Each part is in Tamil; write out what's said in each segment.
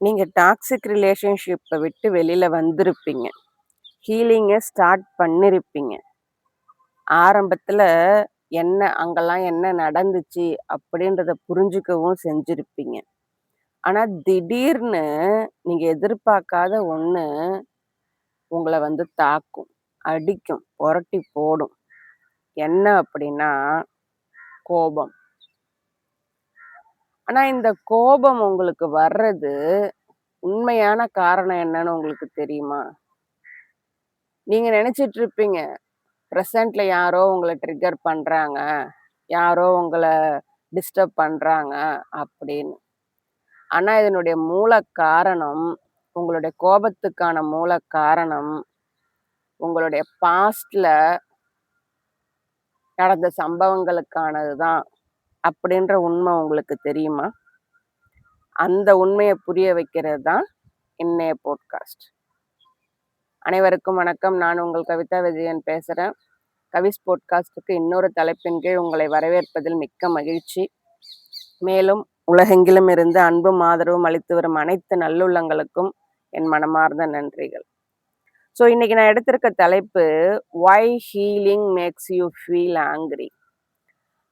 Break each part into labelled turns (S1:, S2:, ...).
S1: நீங்க டாக்ஸிக் ரிலேஷன்ஷிப்ப விட்டு வெளில வந்திருப்பீங்க. ஹீலிங்க ஸ்டார்ட் பண்ணியிருப்பீங்க. ஆரம்பத்துல அங்கலாம் என்ன நடந்துச்சு அப்படின்றத புரிஞ்சுக்கவும் செஞ்சிருப்பீங்க. ஆனா திடீர்னு நீங்க எதிர்பார்க்காத ஒண்ணு உங்கள வந்து தாக்கும், அடிக்கும், புரட்டி போடும். என்ன அப்படின்னா கோபம். ஆனா இந்த கோபம் உங்களுக்கு வர்றது உண்மையான காரணம் என்னன்னு உங்களுக்கு தெரியுமா? நீங்க நெனச்சிட்டு இருப்பீங்க, பிரசன்ட்ல யாரோ உங்கள ட்ரிக்கர் பண்றாங்க. யாரோ உங்கள டிஸ்டர்ப் பண்றாங்க அப்படின்னு. ஆனா இதனுடைய மூல காரணம், உங்களுடைய கோபத்துக்கான மூல காரணம், உங்களுடைய பாஸ்ட்ல நடந்த சம்பவங்களுக்கானது தான் அப்படின்ற உண்மை உங்களுக்கு தெரியுமா? அந்த உண்மைய புரிய வைக்கிறது தான் இன்னைய பாட்காஸ்ட். அனைவருக்கும் வணக்கம். நான் உங்கள் கவிதா விஜயன் பேசுறேன். கவிஸ் பாட்காஸ்டுக்கு இன்னொரு தலைப்பின் கீழ் உங்களை வரவேற்பதில் மிக்க மகிழ்ச்சி. மேலும் உலகெங்கிலும் இருந்து அன்பும் ஆதரவும் அளித்து வரும் அனைத்து நல்லுள்ளங்களுக்கும் என் மனமார்ந்த நன்றிகள். ஸோ இன்னைக்கு நான் எடுத்திருக்க தலைப்பு why healing makes you feel angry.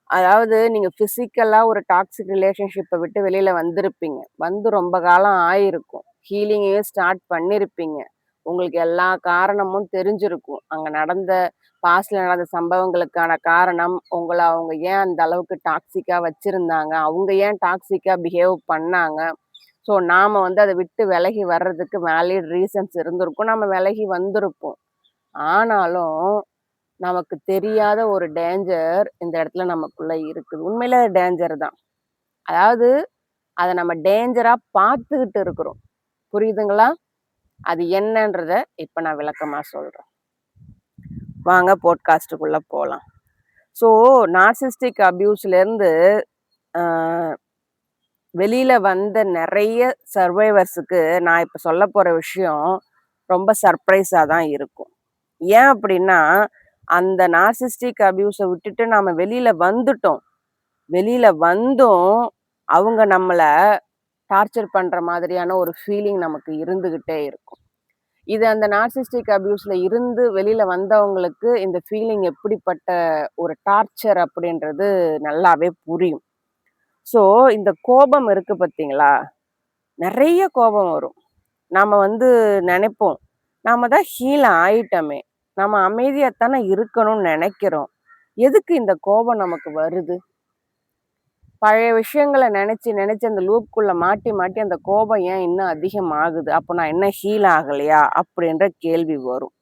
S1: அதாவது நீங்க பிசிக்கலா ஒரு டாக்ஸிக் ரிலேஷன்ஷிப்பை விட்டு வெளியில வந்திருப்பீங்க. வந்து ரொம்ப காலம் ஆயிருக்கும். ஹீலிங்கையும் ஸ்டார்ட் பண்ணிருப்பீங்க. உங்களுக்கு எல்லா காரணமும் தெரிஞ்சிருக்கும். அங்க பாஸ்ட்ல நடந்த சம்பவங்களுக்கான காரணம், அவங்க ஏன் அந்த அளவுக்கு டாக்ஸிக்கா வச்சிருந்தாங்க, அவங்க ஏன் டாக்ஸிக்கா பிஹேவ் பண்ணாங்க. ஸோ நாம வந்து அதை விட்டு விலகி வர்றதுக்கு வேலிட் ரீசன்ஸ் இருந்திருக்கும். நம்ம விலகி வந்திருப்போம். ஆனாலும் நமக்கு தெரியாத ஒரு டேஞ்சர் இந்த இடத்துல நமக்குள்ள இருக்குது. உண்மையில அது டேஞ்சர் தான். அதாவது அதை நம்ம டேஞ்சரா பார்த்துக்கிட்டு இருக்கிறோம். புரியுதுங்களா? அது என்னன்றத இப்ப நான் விளக்கமா சொல்றேன். வாங்க பாட்காஸ்டுக்குள்ள போலாம். ஸோ நார்சிஸ்டிக் அபியூஸ்ல இருந்து வெளியில வந்த நிறைய சர்வைவர்ஸுக்கு நான் இப்ப சொல்ல போற விஷயம் ரொம்ப சர்ப்ரைஸா தான் இருக்கும். ஏன் அப்படின்னா, அந்த நார்சிஸ்டிக் அபியூஸை விட்டுட்டு நாம வெளியில வந்துட்டோம். வெளியில வந்தும் அவங்க நம்மள டார்ச்சர் பண்ற மாதிரியான ஒரு ஃபீலிங் நமக்கு இருந்துகிட்டே இருக்கும். இது அந்த நார்சிஸ்டிக் அபியூஸ்ல இருந்து வெளியில வந்தவங்களுக்கு இந்த ஃபீலிங் எப்படிப்பட்ட ஒரு டார்ச்சர் அப்படின்றது நல்லாவே புரியும். ஸோ இந்த கோபம் இருக்கு பார்த்தீங்களா? நிறைய கோபம் வரும். நாம வந்து நினைப்போம், நாம தான் ஹீல் ஆயிட்டோமே, நம்ம அமைதியாத்தானே இருக்கணும்னு நினைக்கிறோம். எதுக்கு இந்த கோபம் நமக்கு வருது? பழைய விஷயங்கள நினைச்சு நினைச்சு அந்த லூப்குள்ள மாட்டி மாட்டி அந்த கோபம் ஏன் இன்னும் அதிகமாகுது? அப்போ நான் என்ன ஹீல் ஆகலையா? அப்படின்ற கேள்வி வரும்.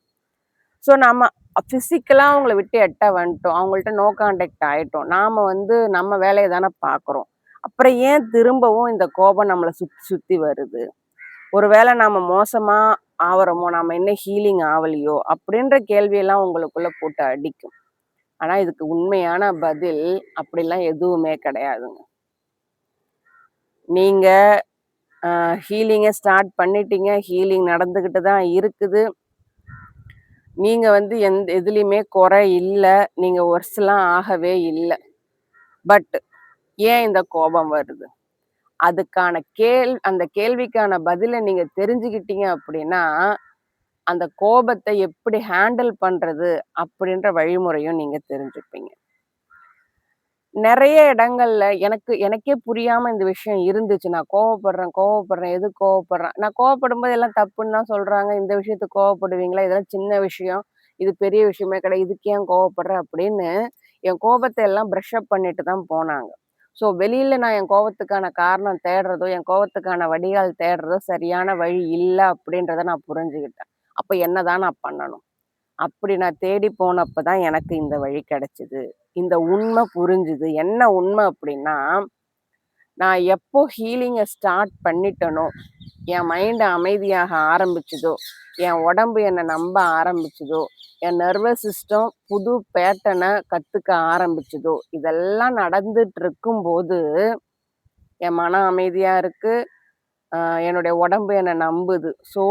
S1: ஸோ நம்ம பிசிக்கலா அவங்கள விட்டு எட்ட வந்துட்டோம். அவங்கள்ட்ட நோ கான்டாக்ட் ஆயிட்டோம். நாம வந்து நம்ம வேலைய தானே பார்க்குறோம். அப்புறம் ஏன் திரும்பவும் இந்த கோபம் நம்மள சுத்தி சுத்தி வருது? ஒருவேளை நாம மோசமா ஆவறோமோ, நாம இன்னும் ஹீலிங் ஆவலையோ அப்படின்ற கேள்வியெல்லாம் உங்களுக்குள்ள போட்டு அடிக்கும். ஆனா இதுக்கு உண்மையான பதில் அப்படிலாம் எதுவுமே கிடையாதுங்க. நீங்க ஹீலிங்க ஸ்டார்ட் பண்ணிட்டீங்க. ஹீலிங் நடந்துகிட்டு தான் இருக்குது. நீங்க வந்து எதுலயுமே குறை இல்ல. நீங்க ஒர்ஸ்லாம் ஆகவே இல்ல. பட் ஏன் இந்த கோபம் வருது? அதுக்கான அந்த கேள்விக்கான பதில நீங்க தெரிஞ்சுக்கிட்டீங்க அப்படின்னா, அந்த கோபத்தை எப்படி ஹேண்டில் பண்றது அப்படின்ற வழிமுறையும் நீங்க தெரிஞ்சுப்பீங்க. நெறைய இடங்கள்ல எனக்கே புரியாம இந்த விஷயம் இருந்துச்சு. நான் கோவப்படுறேன். எதுக்கு கோவப்படுறேன்? நான் கோவப்படும்போது எல்லாம் தப்புன்னு தான் சொல்றாங்க. இந்த விஷயத்துக்கு கோவப்படுவீங்களா? இதெல்லாம் சின்ன விஷயம். இது பெரிய விஷயமே கிடையாது. இதுக்கு ஏன் கோவப்படுற? அப்படின்னு என் கோபத்த எல்லாம் பிரஷ் அப் பண்ணிட்டு தான் போனாங்க. ஸோ வெளியில நான் என் கோவத்துக்கான காரணம் தேடுறதோ, என் கோவத்துக்கான வடிகால் தேடுறதோ சரியான வழி இல்ல அப்படின்றத நான் புரிஞ்சுகிட்டேன். அப்ப என்னதான் நான் பண்ணணும்? அப்படி நான் தேடி போனப்ப தான் எனக்கு இந்த வழி கிடைச்சது. இந்த உண்மை புரிஞ்சுது. என்ன உண்மை அப்படின்னா, நான் எப்போ ஹீலிங்க ஸ்டார்ட் பண்ணிட்டேனோ, என் மைண்ட் அமைதியாக ஆரம்பிச்சதோ, என் உடம்பு என்னை நம்ப ஆரம்பிச்சதோ, என் நர்வஸ் சிஸ்டம் புது பேட்டர்னை கத்துக்க ஆரம்பிச்சதோ, இதெல்லாம் நடந்துட்டு இருக்கும்போது என் மனம் அமைதியா இருக்கு. என்னுடைய உடம்பு என்னை நம்புது. ஸோ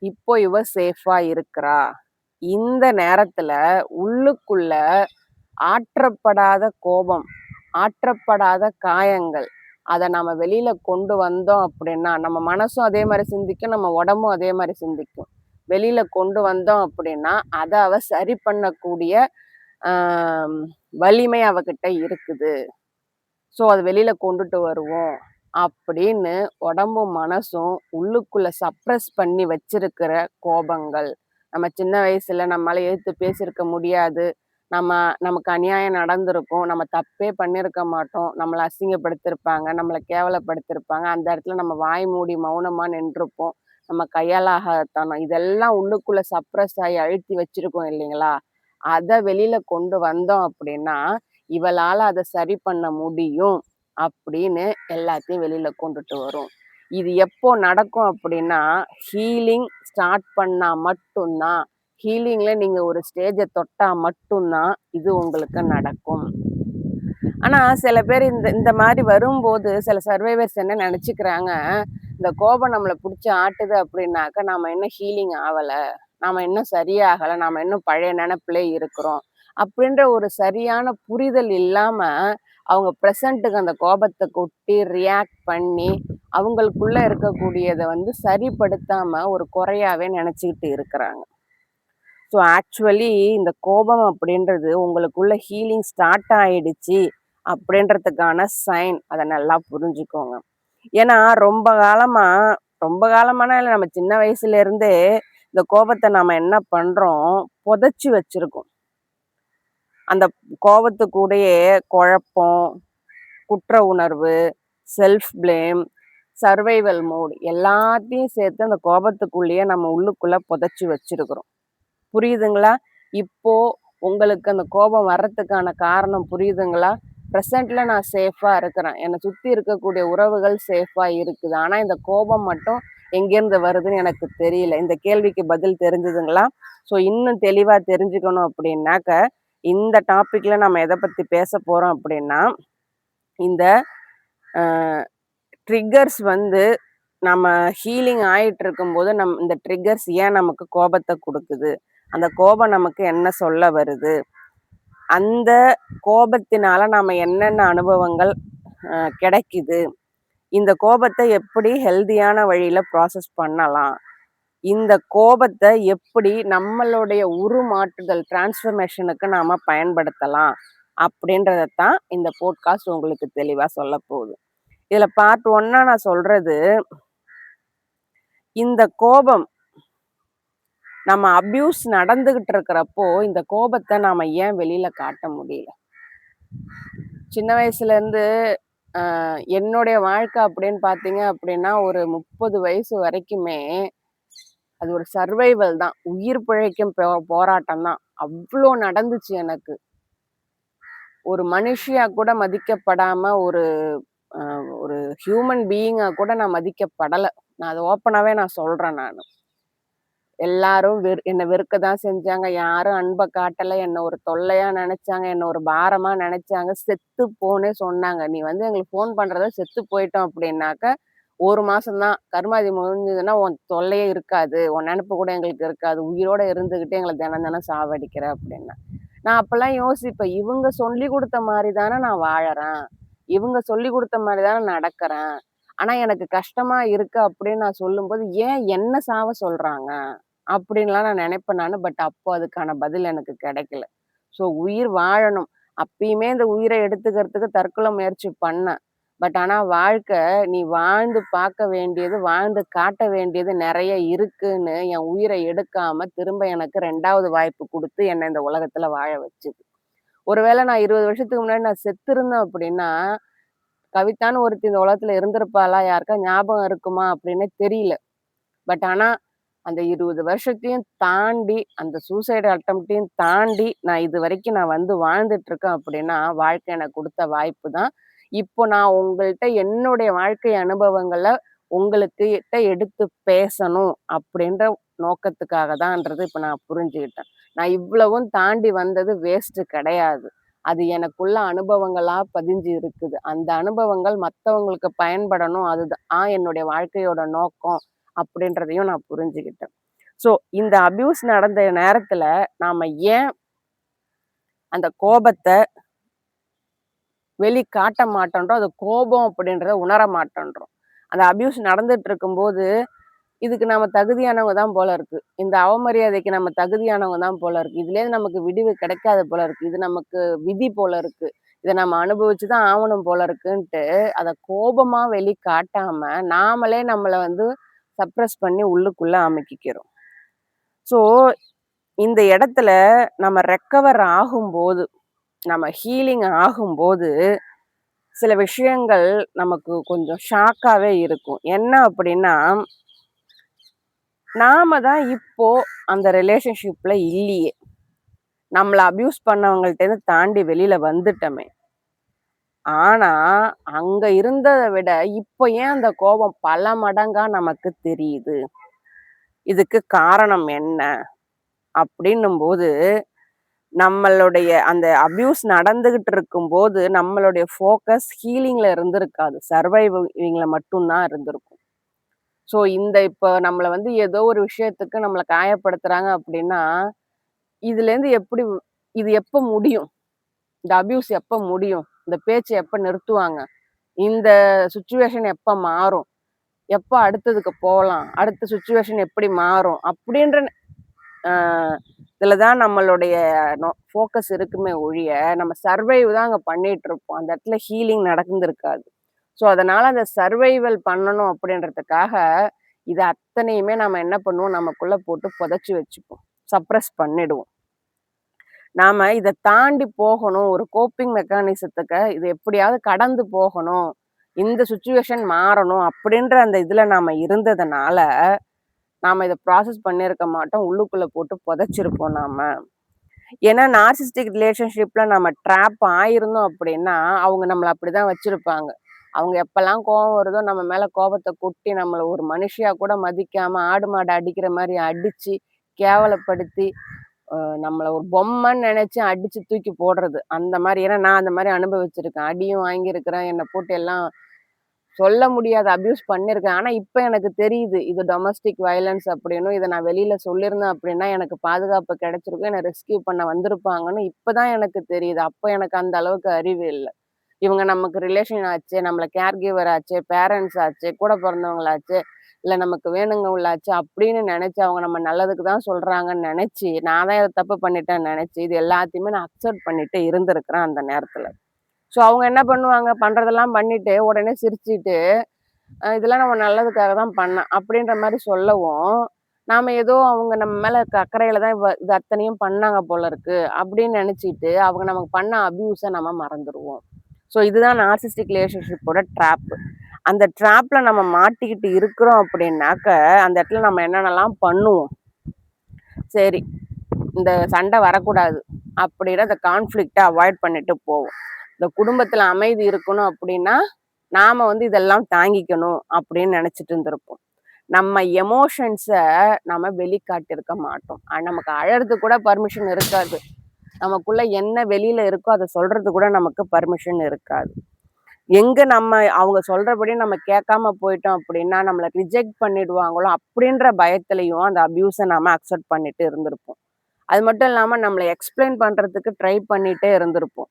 S1: இப்போ இவ சேஃபா இருக்கிறா. இந்த நேரத்துல உள்ளுக்குள்ள ஆற்றப்படாத கோபம், ஆற்றப்படாத காயங்கள், அதை நம்ம வெளியில கொண்டு வந்தோம் அப்படின்னா நம்ம மனசும் அதே மாதிரி சிந்திக்கும், நம்ம உடம்பும் அதே மாதிரி சிந்திக்கும். வெளியில கொண்டு வந்தோம் அப்படின்னா அதை அவ சரி பண்ணக்கூடிய வலிமை அவகிட்ட இருக்குது. ஸோ அது வெளியில கொண்டுட்டு வருவோம் அப்படின்னு உடம்பும் மனசும் உள்ளுக்குள்ள சப்ரஸ் பண்ணி வச்சிருக்கிற கோபங்கள். நம்ம சின்ன வயசுல நம்மளால எதிர்த்து பேசியிருக்க முடியாது. நமக்கு அநியாயம் நடந்திருக்கும். நம்ம தப்பே பண்ணியிருக்க மாட்டோம். நம்மள அசிங்கப்படுத்தியிருப்பாங்க. நம்மள கேவலப்படுத்தியிருப்பாங்க. அந்த இடத்துல நம்ம வாய் மூடி மௌனமா நின்றுப்போம். நம்ம கையாலாகத்தனம் இதெல்லாம் உள்ளுக்குள்ள சப்ரஸ் ஆகி அழுத்தி வச்சிருக்கோம் இல்லைங்களா? அத வெளியில கொண்டு வந்தோம் அப்படின்னா, இவளால அத சரி பண்ண முடியும் அப்படின்னு எல்லாத்தையும் வெளியில கொண்டுட்டு வரும். இது எப்போ நடக்கும் அப்படின்னா, ஹீலிங் ஸ்டார்ட் பண்ணா மட்டும்தான், ஹீலிங்ல நீங்க ஒரு ஸ்டேஜ தொட்டா மட்டும்தான் இது உங்களுக்கு நடக்கும். ஆனா சில பேர் இந்த இந்த மாதிரி வரும்போது சில சர்வைவர்ஸ் என்ன நினைச்சுக்கிறாங்க, இந்த கோபம் நம்மள புடிச்சு ஆட்டுது அப்படின்னாக்க நாம இன்னும் ஹீலிங் ஆவல, நாம இன்னும் சரியாகல, நாம இன்னும் பழைய நினைப்பிலே இருக்கிறோம் அப்படின்ற ஒரு சரியான புரிதல் இல்லாம அவங்க ப்ரெசண்ட்டுக்கு அந்த கோபத்தை கொட்டி ரியாக்ட் பண்ணி அவங்களுக்குள்ள இருக்கக்கூடியதை வந்து சரிப்படுத்தாம ஒரு குறையாவே நினைச்சுக்கிட்டு இருக்கிறாங்க. ஸோ ஆக்சுவலி இந்த கோபம் அப்படின்றது உங்களுக்குள்ள ஹீலிங் ஸ்டார்ட் ஆயிடுச்சு அப்படின்றதுக்கான சைன். அதை நல்லா புரிஞ்சுக்கோங்க. ஏன்னா ரொம்ப காலமான இல்லை, நம்ம சின்ன வயசுல இருந்தே இந்த கோபத்தை நாம என்ன பண்றோம், புதைச்சி வச்சிருக்கோம். அந்த கோபத்துக்கூடயே குழப்பம், குற்ற உணர்வு, செல்ஃப் பிளேம், சர்வைவல் மோட் எல்லாத்தையும் சேர்த்து அந்த கோபத்துக்குள்ளேயே நம்ம உள்ளுக்குள்ள புதைச்சி வச்சிருக்கிறோம். புரியுதுங்களா? இப்போ உங்களுக்கு அந்த கோபம் வர்றதுக்கான காரணம் புரியுதுங்களா? ப்ரெசென்ட்ல நான் சேஃபா இருக்கிறேன். என்னை சுத்தி இருக்கக்கூடிய உறவுகள் சேஃபா இருக்குது. ஆனா இந்த கோபம் மட்டும் எங்கேருந்து வருதுன்னு எனக்கு தெரியல. இந்த கேள்விக்கு பதில் தெரிஞ்சுதுங்களா? ஸோ இன்னும் தெளிவா தெரிஞ்சுக்கணும் அப்படின்னாக்க, இந்த டாபிக்ல நம்ம எதை பத்தி பேச போறோம் அப்படின்னா, இந்த அ ட்ரிக்கர்ஸ் வந்து நம்ம ஹீலிங் ஆயிட்டு இருக்கும்போது இந்த ட்ரிக்கர்ஸ் ஏன் நமக்கு கோபத்தை கொடுக்குது, அந்த கோபம் நமக்கு என்ன சொல்ல வருது, அந்த கோபத்தினால நாம என்னென்ன அனுபவங்கள் கிடைக்குது, இந்த கோபத்தை எப்படி ஹெல்தியான வழியில ப்ராசஸ் பண்ணலாம், இந்த கோபத்தை எப்படி நம்மளுடைய உருமாற்றுதல் டிரான்ஸ்ஃபர்மேஷனுக்கு நாம பயன்படுத்தலாம் அப்படின்றதான் இந்த போட்காஸ்ட் உங்களுக்கு தெளிவா சொல்ல போகுது. இதுல பார்ட் 1 நான் சொல்றது, இந்த கோபம் நம்ம அபியூஸ் நடந்துகிட்டு இருக்கிறப்போ இந்த கோபத்தை நாம ஏன் வெளியில காட்ட முடியல? சின்ன வயசுல இருந்து என்னுடைய வாழ்க்கை அப்படின்னு பார்த்தீங்க அப்படின்னா, ஒரு 30 வயசு வரைக்குமே அது ஒரு சர்வைவல் தான். உயிர் பிழைக்கும் போராட்டம் தான். அவ்ளோ நடந்துச்சு எனக்கு. ஒரு மனுஷியா கூட மதிக்கப்படாம ஒரு ஹியூமன் பீயிங்கா கூட நான் மதிக்கப்படல. நான் அத ஓப்பனாவே நான் சொல்றேன் நானு. எல்லாரும் என்ன வெறுக்க தான் செஞ்சாங்க. யாரும் அன்ப காட்டல. என்ன ஒரு தொல்லையா நெனச்சாங்க. என்ன ஒரு பாரமா நெனச்சாங்க. செத்து போன்னே சொன்னாங்க. "நீ வந்து எங்களுக்கு ஃபோன் பண்றத செத்து போயிட்டோம் அப்படின்னாக்க, 1 மாசம் தான். கருமாதி முடிஞ்சதுன்னா உன் தொல்லையே இருக்காது. உன் நெனப்பு கூட எங்களுக்கு இருக்காது. உயிரோட இருந்துகிட்டு எங்கள தினம் தினம் சாவடிக்கிற" அப்படின்னேன். நான் அப்பலாம் யோசிப்பேன். இவங்க சொல்லிக் குடுத்த மாரி தானே நான் வாழறேன். இவங்க சொல்லிக் குடுத்த மாரி தானே நடக்கிறேன். ஆனா எனக்கு கஷ்டமா இருக்கு அப்படின்னு நான் சொல்லும்போது, ஏன் என்ன சாவ சொல்றாங்க? அப்படின்லாம் நான் நினைப்பேன் நானு. பட் அப்போ அதுக்கான பதில் எனக்கு கிடைக்கல. ஸோ உயிர் வாழணும். அப்பயுமே இந்த உயிரை எடுத்துக்கிறதுக்கு தற்கொலை முயற்சி பண்ணேன். பட் ஆனா வாழ்க்கை நீ வாழ்ந்து பார்க்க வேண்டியது, வாழ்ந்து காட்ட வேண்டியது நெறைய இருக்குன்னு என் உயிரை எடுக்காம திரும்ப எனக்கு 2வது வாய்ப்பு குடுத்து என்ன இந்த உலகத்துல வாழ வச்சுது. ஒருவேளை நான் 20 வருஷத்துக்கு முன்னாடி நான் செத்திருந்தேன் அப்படின்னா, கவிதான்னு ஒருத்தி இந்த உலகத்துல இருந்திருப்பாளா? யாருக்கா ஞாபகம் இருக்குமா? அப்படின்னே தெரியல. பட் ஆனா அந்த 20 வருஷத்தையும் தாண்டி, அந்த சூசைட் அட்டெம்ப்டையும் தாண்டி, நான் இதுவரைக்கும் நான் வந்து வாழ்ந்துட்டு இருக்கேன் அப்படின்னா, வாழ்க்கை எனக்கு குடுத்த வாய்ப்பு தான். இப்போ நான் உங்கள்ட்ட என்னுடைய வாழ்க்கை அனுபவங்கள உங்களுக்கிட்ட எடுத்து பேசணும் அப்படின்ற நோக்கத்துக்காக தான்ன்றது இப்ப நான் புரிஞ்சுகிட்டேன். நான் இவ்வளவும் தாண்டி வந்தது வேஸ்ட் கிடையாது. அது எனக்குள்ள அனுபவங்களா பதிஞ்சு இருக்குது. அந்த அனுபவங்கள் மத்தவங்களுக்கு பயன்படணும். அதுதான் என்னுடைய வாழ்க்கையோட நோக்கம். அப்படின்றதையும் நான் புரிஞ்சுகிட்டேன். ஸோ இந்த அபியூஸ் நடந்த நேரத்துல நாம ஏன் அந்த கோபத்த வெளி காட்ட மாட்டேன்றோம். அது கோபம் அப்படின்றத உணர மாட்டேன்றோம். அந்த அபியூஸ் நடந்துட்டு இருக்கும்போது, இதுக்கு நம்ம தகுதியானவங்க தான் போல இருக்கு. இந்த அவமரியாதைக்கு நம்ம தகுதியானவங்க தான் போல இருக்கு. இதுலேருந்து நமக்கு விடிவு கிடைக்காது போல இருக்கு. இது நமக்கு விதி போல இருக்கு. இத நம்ம அனுபவிச்சு தான் ஆவணும் போல இருக்குன்ட்டு, அத கோபமா வெளி காட்டாம, நாமளே நம்மள வந்து சப்ரஸ் பண்ணி உள்ளுக்குள்ள அமுக்கிக்கிறோம். ஸோ, இந்த இடத்துல நம்ம ரெக்கவர் ஆகும்போது, நம்ம ஹீலிங் ஆகும்போது, சில விஷயங்கள் நமக்கு கொஞ்சம் ஷாக்காவே இருக்கும். என்ன அப்படின்னா, நாம தான் இப்போ அந்த ரிலேஷன்ஷிப்ல இல்லையே. நம்மள அபியூஸ் பண்ணவங்கள்ட்டேருந்து தாண்டி வெளியில வந்துட்டோமே. ஆனா, அங்க இருந்தத விட, இப்போ ஏன் அந்த கோபம் பல மடங்கா நமக்கு தெரியுது? இதுக்கு காரணம் என்ன? அப்படின்னும்போது, நம்மளுடைய அந்த அபியூஸ் நடந்துகிட்டு இருக்கும்போது, நம்மளுடைய ஃபோக்கஸ் ஹீலிங்ல இருந்திருக்காது. சர்வைவிங்ல மட்டும் தான் இருந்திருக்கும். ஸோ, இப்ப நம்மள வந்து ஏதோ ஒரு விஷயத்துக்கு நம்மள காயப்படுத்துறாங்க அப்படின்னா, இதுலேருந்து எப்படி இது எப்ப முடியும்? இந்த அபியூஸ் எப்ப முடியும்? இந்த பேச்ச எப்ப நிறுத்துவாங்க? இந்த சிச்சுவேஷன் எப்ப மாறும்? எப்ப அடுத்ததுக்கு போலாம்? அடுத்த சிச்சுவேஷன் எப்படி மாறும்? அப்படின்ற அ இதுல தான் நம்மளுடைய ஃபோக்கஸ் இருக்குமே ஒழிய, நம்ம சர்வைவ் தான் அங்க பண்ணிட்டுருப்போம். அந்த இடத்துல ஹீலிங் நடந்திருக்காது. ஸோ, அதனால அந்த சர்வைவல் பண்ணணும் அப்படின்றதுக்காக, இது அத்தனையுமே நம்ம என்ன பண்ணுவோம்? நமக்குள்ள போட்டு புதைச்சு வச்சுப்போம். சப்ரஸ் பண்ணிடுவோம். நாம இத தாண்டி போகணும். ஒரு கோப்பிங் மெக்கானிசத்துக்கு இது எப்படியாவது கடந்து போகணும். இந்த சிச்சுவேஷன் மாறணும் அப்படின்ற அந்த இதுல நாம இருந்ததுனால, நாம இத ப்ராசஸ் பண்ணியிருக்க மாட்டோம். உள்ளுக்குள்ள போட்டு புதைச்சிருப்போம் நாம. ஏன்னா நார்சிஸ்டிக் ரிலேஷன்ஷிப்ல நம்ம ட்ராப் ஆயிருந்தோம் அப்படின்னா, அவங்க நம்மள அப்படிதான் வச்சிருப்பாங்க. அவங்க எப்பலாம் கோவம் வருதோ நம்ம மேல கோபத்த கொட்டி நம்மள ஒரு மனுஷியா கூட மதிக்காம, ஆடு மாடு அடிக்கிற மாரி அடிச்சு, கேவலப்படுத்தி நம்மள ஒரு பொம்மைன்னு நெனச்சு அடிச்சு தூக்கி போடுறது. அந்த மாரி ஏன்னா நான் அந்த மாரி அனுபவிச்சிருக்கேன். அடியும் வாங்கியிருக்கிறேன். என்ன போட்டு எல்லாம் சொல்ல முடியாத அபியூஸ் பண்ணியிருக்கேன். ஆனா, இப்ப எனக்கு தெரியுது. இது டொமஸ்டிக் வயலன்ஸ் அப்படின்னும், இத நான் வெளியில சொல்லியிருந்தேன் அப்படின்னா, எனக்கு பாதுகாப்பு கிடைச்சிருக்கும். என்ன ரெஸ்க்யூ பண்ண வந்திருப்பாங்கன்னு இப்ப தான் எனக்கு தெரியுது. அப்ப எனக்கு அந்த அளவுக்கு அறிவு இல்ல. இவங்க நமக்கு ரிலேஷன் ஆச்சே, நம்மள கேர் கிவர் ஆச்சே, பேரண்ட்ஸ் ஆச்சே, கூட பொறந்தவங்களாச்சே, இல்ல நமக்கு வேணுங்கவங்களாச்சே அப்படின்னு நெனச்சு, அவங்க நம்ம நல்லதுக்கு தான் சொல்றாங்கன்னு நெனச்சு, நான் தான் ஏதோ தப்பு பண்ணிட்டேன்னு நெனச்சு, இது எல்லாத்தையுமே நான் அக்செப்ட் பண்ணிட்டு இருந்திருக்கிறேன் அந்த நேரத்துல. ஸோ அவங்க என்ன பண்ணுவாங்க, பண்றதெல்லாம் பண்ணிட்டு, உடனே சிரிச்சுட்டு, இதெல்லாம் நம்ம நல்லதுக்காக தான் பண்ணேன்." அப்படின்ற மாரி சொல்லவும், நாம ஏதோ அவங்க நம்ம மேல இருக்க அக்கறையில தான் இது அத்தனையும் பண்ணாங்க போல இருக்கு, அப்படின்னு நெனச்சுட்டு, அவங்க நமக்கு பண்ண அபியூஸ நம்ம மறந்துருவோம். ஸோ இதுதான் நார்சிஸ்டிக் ரிலேஷன்ஷிப்போட ட்ராப். அந்த ட்ராப்ல நம்ம மாட்டிக்கிட்டு இருக்கிறோம் அப்படின்னாக்க, அந்த இடத்துல நம்ம என்னென்னலாம் பண்ணுவோம்? சரி, இந்த சண்டை வரக்கூடாது அப்படின்னு அந்த கான்ஃப்ளிக்ட்ட அவாய்ட் பண்ணிட்டு போவோம். இந்த குடும்பத்துல அமைதி இருக்கணும் அப்படின்னா, நாம வந்து இதெல்லாம் தாங்கிக்கணும் அப்படின்னு நினைச்சிட்டு இருந்திருப்போம். நம்ம எமோஷன்ஸ நம்ம வெளிக்காட்டியிருக்க மாட்டோம். நமக்கு அழறதுக்கு கூட பர்மிஷன் இருக்காது. நமக்குள்ள என்ன வெளியில இருக்கோ அத சொல்றதுக்கு கூட நமக்கு பர்மிஷன் இருக்காது. எங்க நம்ம அவங்க சொல்றபடி நம்ம கேட்காம போயிட்டோம் அப்படின்னா, நம்மள ரிஜெக்ட் பண்ணிடுவாங்களோ அப்படின்ற பயத்திலயும் அந்த அபியூஸ நாம அக்செப்ட் பண்ணிட்டு இருந்திருப்போம். அது மட்டும் இல்லாம நம்மள எக்ஸ்பிளைன் பண்றதுக்கு ட்ரை பண்ணிட்டே இருந்திருப்போம்.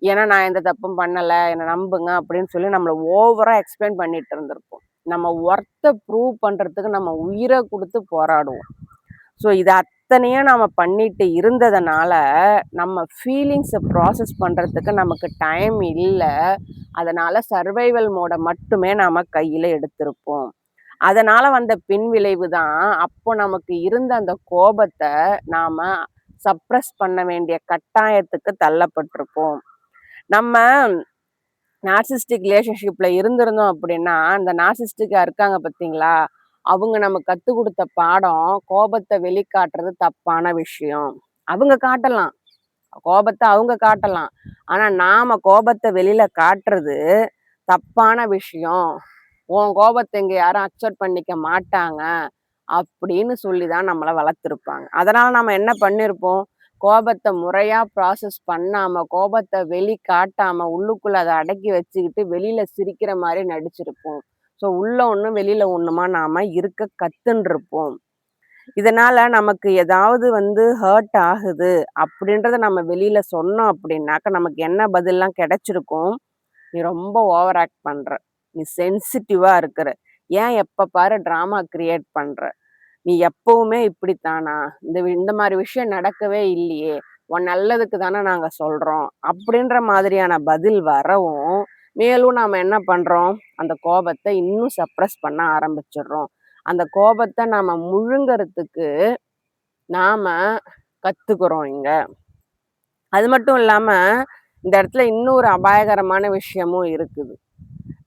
S1: ஏன்னா, நான் எந்த தப்பும் பண்ணல. என்ன நம்புங்க அப்படின்னு சொல்லி நம்மள ஓவரா எக்ஸ்பிளைன் பண்ணிட்டு இருந்திருப்போம். நம்ம ஒர்த்த ப்ரூவ் பண்றதுக்கு நம்ம உயிர குடுத்து போராடுவோம். ஸோ இது அத்தனையும் நாம பண்ணிட்டு இருந்ததுனால, நம்ம ஃபீலிங்ஸ ப்ராசஸ் பண்றதுக்கு நமக்கு டைம் இல்ல. அதனால சர்வைவல் மோட மட்டுமே நாம கையில எடுத்திருப்போம். அதனால வந்த பின்விளைவு தான், அப்போ நமக்கு இருந்த அந்த கோபத்த நாம சப்ரஸ் பண்ண வேண்டிய கட்டாயத்துக்கு தள்ளப்பட்டிருப்போம். நம்ம நார்சிஸ்டிக் ரிலேஷன்ஷிப்ல இருந்திருந்தோம் அப்படின்னா, அந்த நார்சிஸ்டிக்கா இருக்காங்க பார்த்தீங்களா? அவங்க நமக்கு கத்துக் குடுத்த பாடம், கோபத்த வெளிக்காட்டுறது தப்பான விஷயம். அவங்க காட்டலாம். கோபத்த அவங்க காட்டலாம். ஆனா, நாம கோபத்த வெளியில காட்டுறது தப்பான விஷயம். உன் கோபத்த இங்க யாரும் அக்செப்ட் பண்ணிக்க மாட்டாங்க. அப்படின்னு சொல்லி தான் நம்மள வளர்த்துருப்பாங்க. அதனால நம்ம என்ன பண்ணியிருப்போம்? கோபத்த முறையா ப்ராசஸ் பண்ணாம, கோபத்த வெளிக்காட்டாம, உள்ளுக்குள்ள அத அடக்கி வச்சுக்கிட்டு, வெளியில சிரிக்கிற மாரி நடிச்சிருப்போம். ஸோ உள்ள ஒண்ணும், வெளியில ஒண்ணுமா நாம இருக்க கத்துன்ருப்போம். இதனால நமக்கு ஏதாவது ஹர்ட் ஆகுது அப்படின்றத நம்ம வெளியில சொன்னோம் அப்படின்னாக்க, நமக்கு என்ன பதில்லாம் கிடைச்சிருக்கும்? "நீ ரொம்ப ஓவர் ஆக்ட் பண்ற. நீ சென்சிட்டிவா இருக்கிற. ஏன் எப்ப பாரு ட்ராமா கிரியேட் பண்ற? நீ எப்பவுமே இப்படித்தானா? இந்த மாரி விஷயம் நடக்கவே இல்லையே! உன் நல்லதுக்கு தானே நாங்க சொல்றோம்." அப்படின்ற மாதிரியான பதில் வரவும், மேலும் நாம என்ன பண்றோம்? அந்த கோபத்த இன்னும் சப்ரஸ் பண்ண ஆரம்பிச்சுடுறோம். அந்த கோபத்த நாம முழுங்கறதுக்கு நாம கத்துக்கிறோம் இங்க. அது மட்டும் இல்லாம, இந்த இடத்துல இன்னொரு அபாயகரமான விஷயமும் இருக்குது.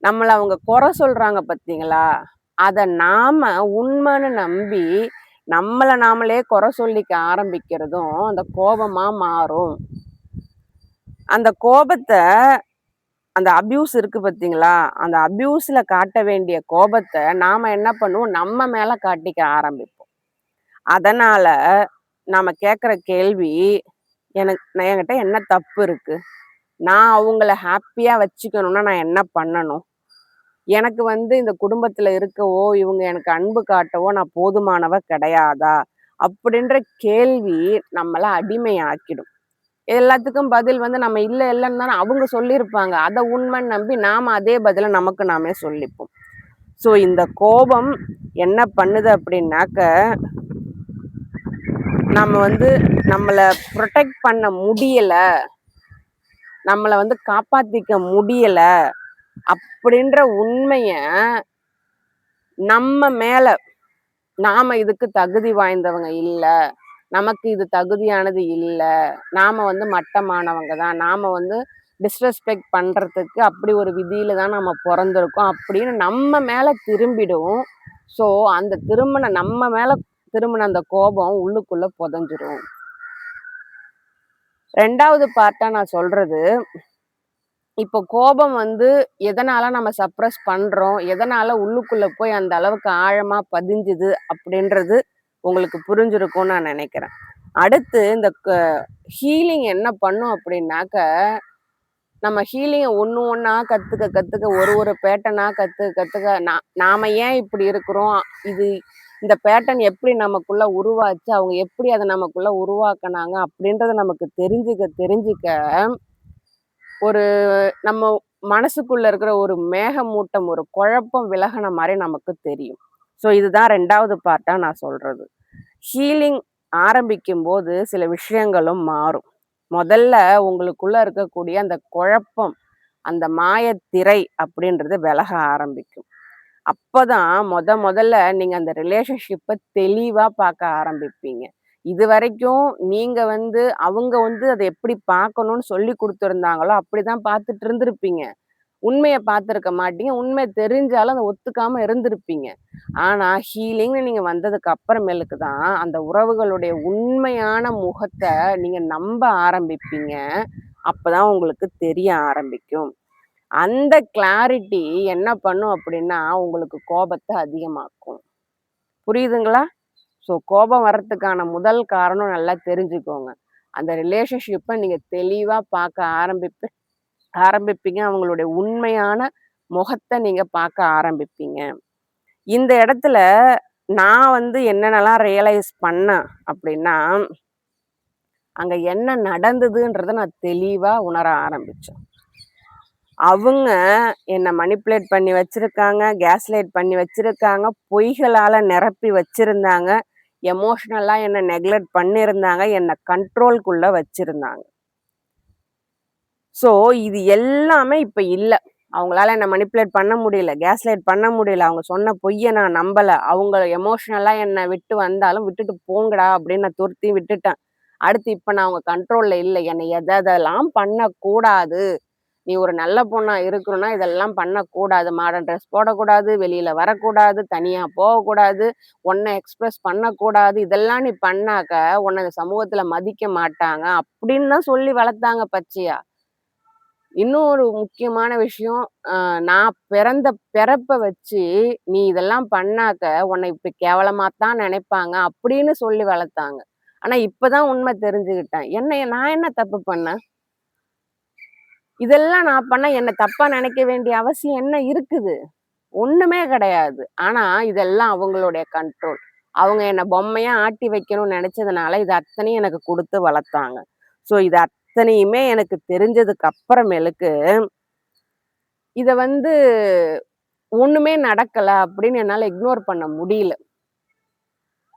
S1: நம்மள அவங்க குறை சொல்றாங்க பார்த்தீங்களா? அத நாம உண்மைன்னு நம்பி, நம்மள நாமளே குறை சொல்லிக்க ஆரம்பிக்கிறதும் அந்த கோபமா மாறும். அந்த கோபத்த அந்த அப்யூஸ் இருக்கு பார்த்தீங்களா? அந்த அப்யூஸ்ல காட்ட வேண்டிய கோபத்த நாம என்ன பண்ணுவோம்? நம்ம மேல காட்டிக்க ஆரம்பிப்போம். அதனால நாம கேட்கிற கேள்வி, என்கிட்ட என்ன தப்பு இருக்கு? நான் அவங்கள ஹேப்பியா வச்சுக்கணும்னா நான் என்ன பண்ணணும்? எனக்கு இந்த குடும்பத்துல இருக்கவோ, இவங்க எனக்கு அன்பு காட்டவோ நான் போதுமானவ கிடையாதா? அப்படின்ற கேள்வி நம்மள அடிமையாக்கிடும். எல்லாத்துக்கும் பதில் நம்ம இல்ல இல்லன்னு தானே அவங்க சொல்லியிருப்பாங்க. அத உண்மைன்னு நம்பி நாம அதே பதில நமக்கு நாமே சொல்லிப்போம். ஸோ இந்த கோபம் என்ன பண்ணுது அப்படின்னாக்க, நம்ம நம்மள புரொடெக்ட் பண்ண முடியல, நம்மள காப்பாத்திக்க முடியல அப்படின்ற உண்மைய நம்ம மேல நாம இதுக்கு தகுதி வாய்ந்தவங்க இல்ல. நமக்கு இது தகுதியானது இல்ல. நாம மட்டமானவங்க தான். நாம டிஸ்ரெஸ்பெக்ட் பண்றதுக்கு அப்படி ஒரு விதியில தான் நம்ம பொறந்திருக்கோம் அப்படின்னு நம்ம மேல திரும்பிடும். ஸோ அந்த நம்ம மேல திரும்பின அந்த கோபம் உள்ளுக்குள்ள புதைஞ்சிரும். 2வது பார்ட்டா நான் சொல்றது, இப்போ கோபம் எதனால நம்ம சப்ரஸ் பண்றோம்? எதனால உள்ளுக்குள்ள போய் அந்த அளவுக்கு ஆழமா பதிஞ்சுது அப்படின்றது உங்களுக்கு புரிஞ்சிருக்கும்னு நான் நினைக்கிறேன். அடுத்து இந்த ஹீலிங் என்ன பண்ணும் அப்படின்னாக்க, நம்ம ஹீலிங்க ஒண்ணு ஒண்ணா கத்துக்க ஒரு பேட்டர்னா கத்துக்க நாம ஏன் இப்படி இருக்கிறோம்? இது இந்த பேட்டர்ன் எப்படி நமக்குள்ள உருவாச்சு? அவங்க எப்படி அத நமக்குள்ள உருவாக்குனாங்க? அப்படின்றத நமக்கு தெரிஞ்சுக்க ஒரு நம்ம மனசுக்குள்ள இருக்கிற ஒரு மேகமூட்டம், ஒரு குழப்பம் விலகுன மாரி நமக்கு தெரியும். ஸோ இதுதான் 2வது பார்ட்டா நான் சொல்றது. ஹீலிங் ஆரம்பிக்கும்போது சில விஷயங்களும் மாறும். முதல்ல உங்களுக்குள்ள இருக்கக்கூடிய அந்த குழப்பம், அந்த மாயத்திரை அப்படின்றது விலக ஆரம்பிக்கும். அப்பதான் முதல்ல நீங்க அந்த ரிலேஷன்ஷிப்ப தெளிவா பார்க்க ஆரம்பிப்பீங்க. இதுவரைக்கும் நீங்க அவங்க அத எப்படி பார்க்கணும்னு சொல்லிக் குடுத்திருந்தாங்களோ, அப்படிதான் பார்த்துட்டு இருந்திருப்பீங்க. உண்மைய பார்த்திருக்க மாட்டீங்க. உண்மை தெரிஞ்சாலும் அத ஒத்துக்காம இருந்திருப்பீங்க. ஆனா ஹீலிங்ன்னு நீங்க வந்ததுக்கு அப்புறமேலுக்கு தான், அந்த உறவுகளுடைய உண்மையான முகத்த நீங்க நம்ப ஆரம்பிப்பீங்க. அப்பதான் உங்களுக்கு தெரிய ஆரம்பிக்கும். அந்த கிளாரிட்டி என்ன பண்ணும் அப்படின்னா, உங்களுக்கு கோபத்த அதிகமாக்கும். புரியுதுங்களா? ஸோ கோபம் வர்றதுக்கான முதல் காரணம் நல்லா தெரிஞ்சுக்கோங்க. அந்த ரிலேஷன்ஷிப்ப நீங்க தெளிவா பார்க்க ஆரம்பிப்பீங்க. அவங்களுடைய உண்மையான முகத்த நீங்க பார்க்க ஆரம்பிப்பீங்க. இந்த இடத்துல நான் என்னென்னலாம் ரியலைஸ் பண்ணேன் அப்படின்னா, அங்க என்ன நடந்ததுன்றத நான் தெளிவா உணர ஆரம்பிச்சேன். அவங்க என்ன மனிப்புலேட் பண்ணி வச்சிருக்காங்க, கேஸ்லைட் பண்ணி வச்சிருக்காங்க, பொய்களால நிரப்பி வச்சிருந்தாங்க, எமோஷனலா என்ன நெக்லெக்ட் பண்ணியிருந்தாங்க, என்ன கண்ட்ரோல்க்குள்ள வச்சிருந்தாங்க. ஸோ இது எல்லாமே இப்ப இல்ல. அவங்களால என்ன மனிப்புலேட் பண்ண முடியல, கேஸ்லைட் பண்ண முடியல. அவங்க சொன்ன பொய்ய நான் நம்பல. அவங்க எமோஷனலா என்ன விட்டு வந்தாலும், "விட்டுட்டு போங்கடா" அப்படின்னு நான் துரத்தி விட்டுட்டேன். அடுத்து இப்ப நான் அவங்க கண்ட்ரோல்ல இல்ல. என்னை எதெதெல்லாம் பண்ணக்கூடாது, நீ ஒரு நல்ல பொண்ணா இருக்கணும்னா இதெல்லாம் பண்ணக்கூடாது. மாடர்ன் ட்ரெஸ் போடக்கூடாது, வெளியில வரக்கூடாது, தனியா போகக்கூடாது, உன்னை எக்ஸ்பிரஸ் பண்ணக்கூடாது. இதெல்லாம் நீ பண்ணாக்க, உன்னை இந்த சமூகத்துல மதிக்க மாட்டாங்க. அப்படின்னு தான் சொல்லி வளர்த்தாங்க பச்சையா. இன்னும் ஒரு முக்கியமான விஷயம், நான் பிறந்த பிறப்ப வச்சு, "நீ இதெல்லாம் பண்ணாக்க, உன்னை இப்படி கேவலமா தான் நினைப்பாங்க." அப்படின்னு சொல்லி வளர்த்தாங்க. ஆனா இப்பதான் உண்மை தெரிஞ்சுக்கிட்டேன். நான் என்ன தப்பு பண்ணேன்? இதெல்லாம் நான் பண்ணா என்ன தப்பா நினைக்க வேண்டிய அவசியம் என்ன இருக்குது? ஒண்ணுமே கிடையாது. ஆனா இதெல்லாம் அவங்களுடைய கண்ட்ரோல். அவங்க என்ன பொம்மையா ஆட்டி வைக்கணும்னு நினைச்சதுனால இது அத்தனையும் எனக்கு கொடுத்து வளர்த்தாங்க. ஸோ இது அத்தனையுமே எனக்கு தெரிஞ்சதுக்கு அப்புறமேலுக்கு இத வந்து ஒண்ணுமே நடக்கல அப்படின்னு என்னால இக்னோர் பண்ண முடியல.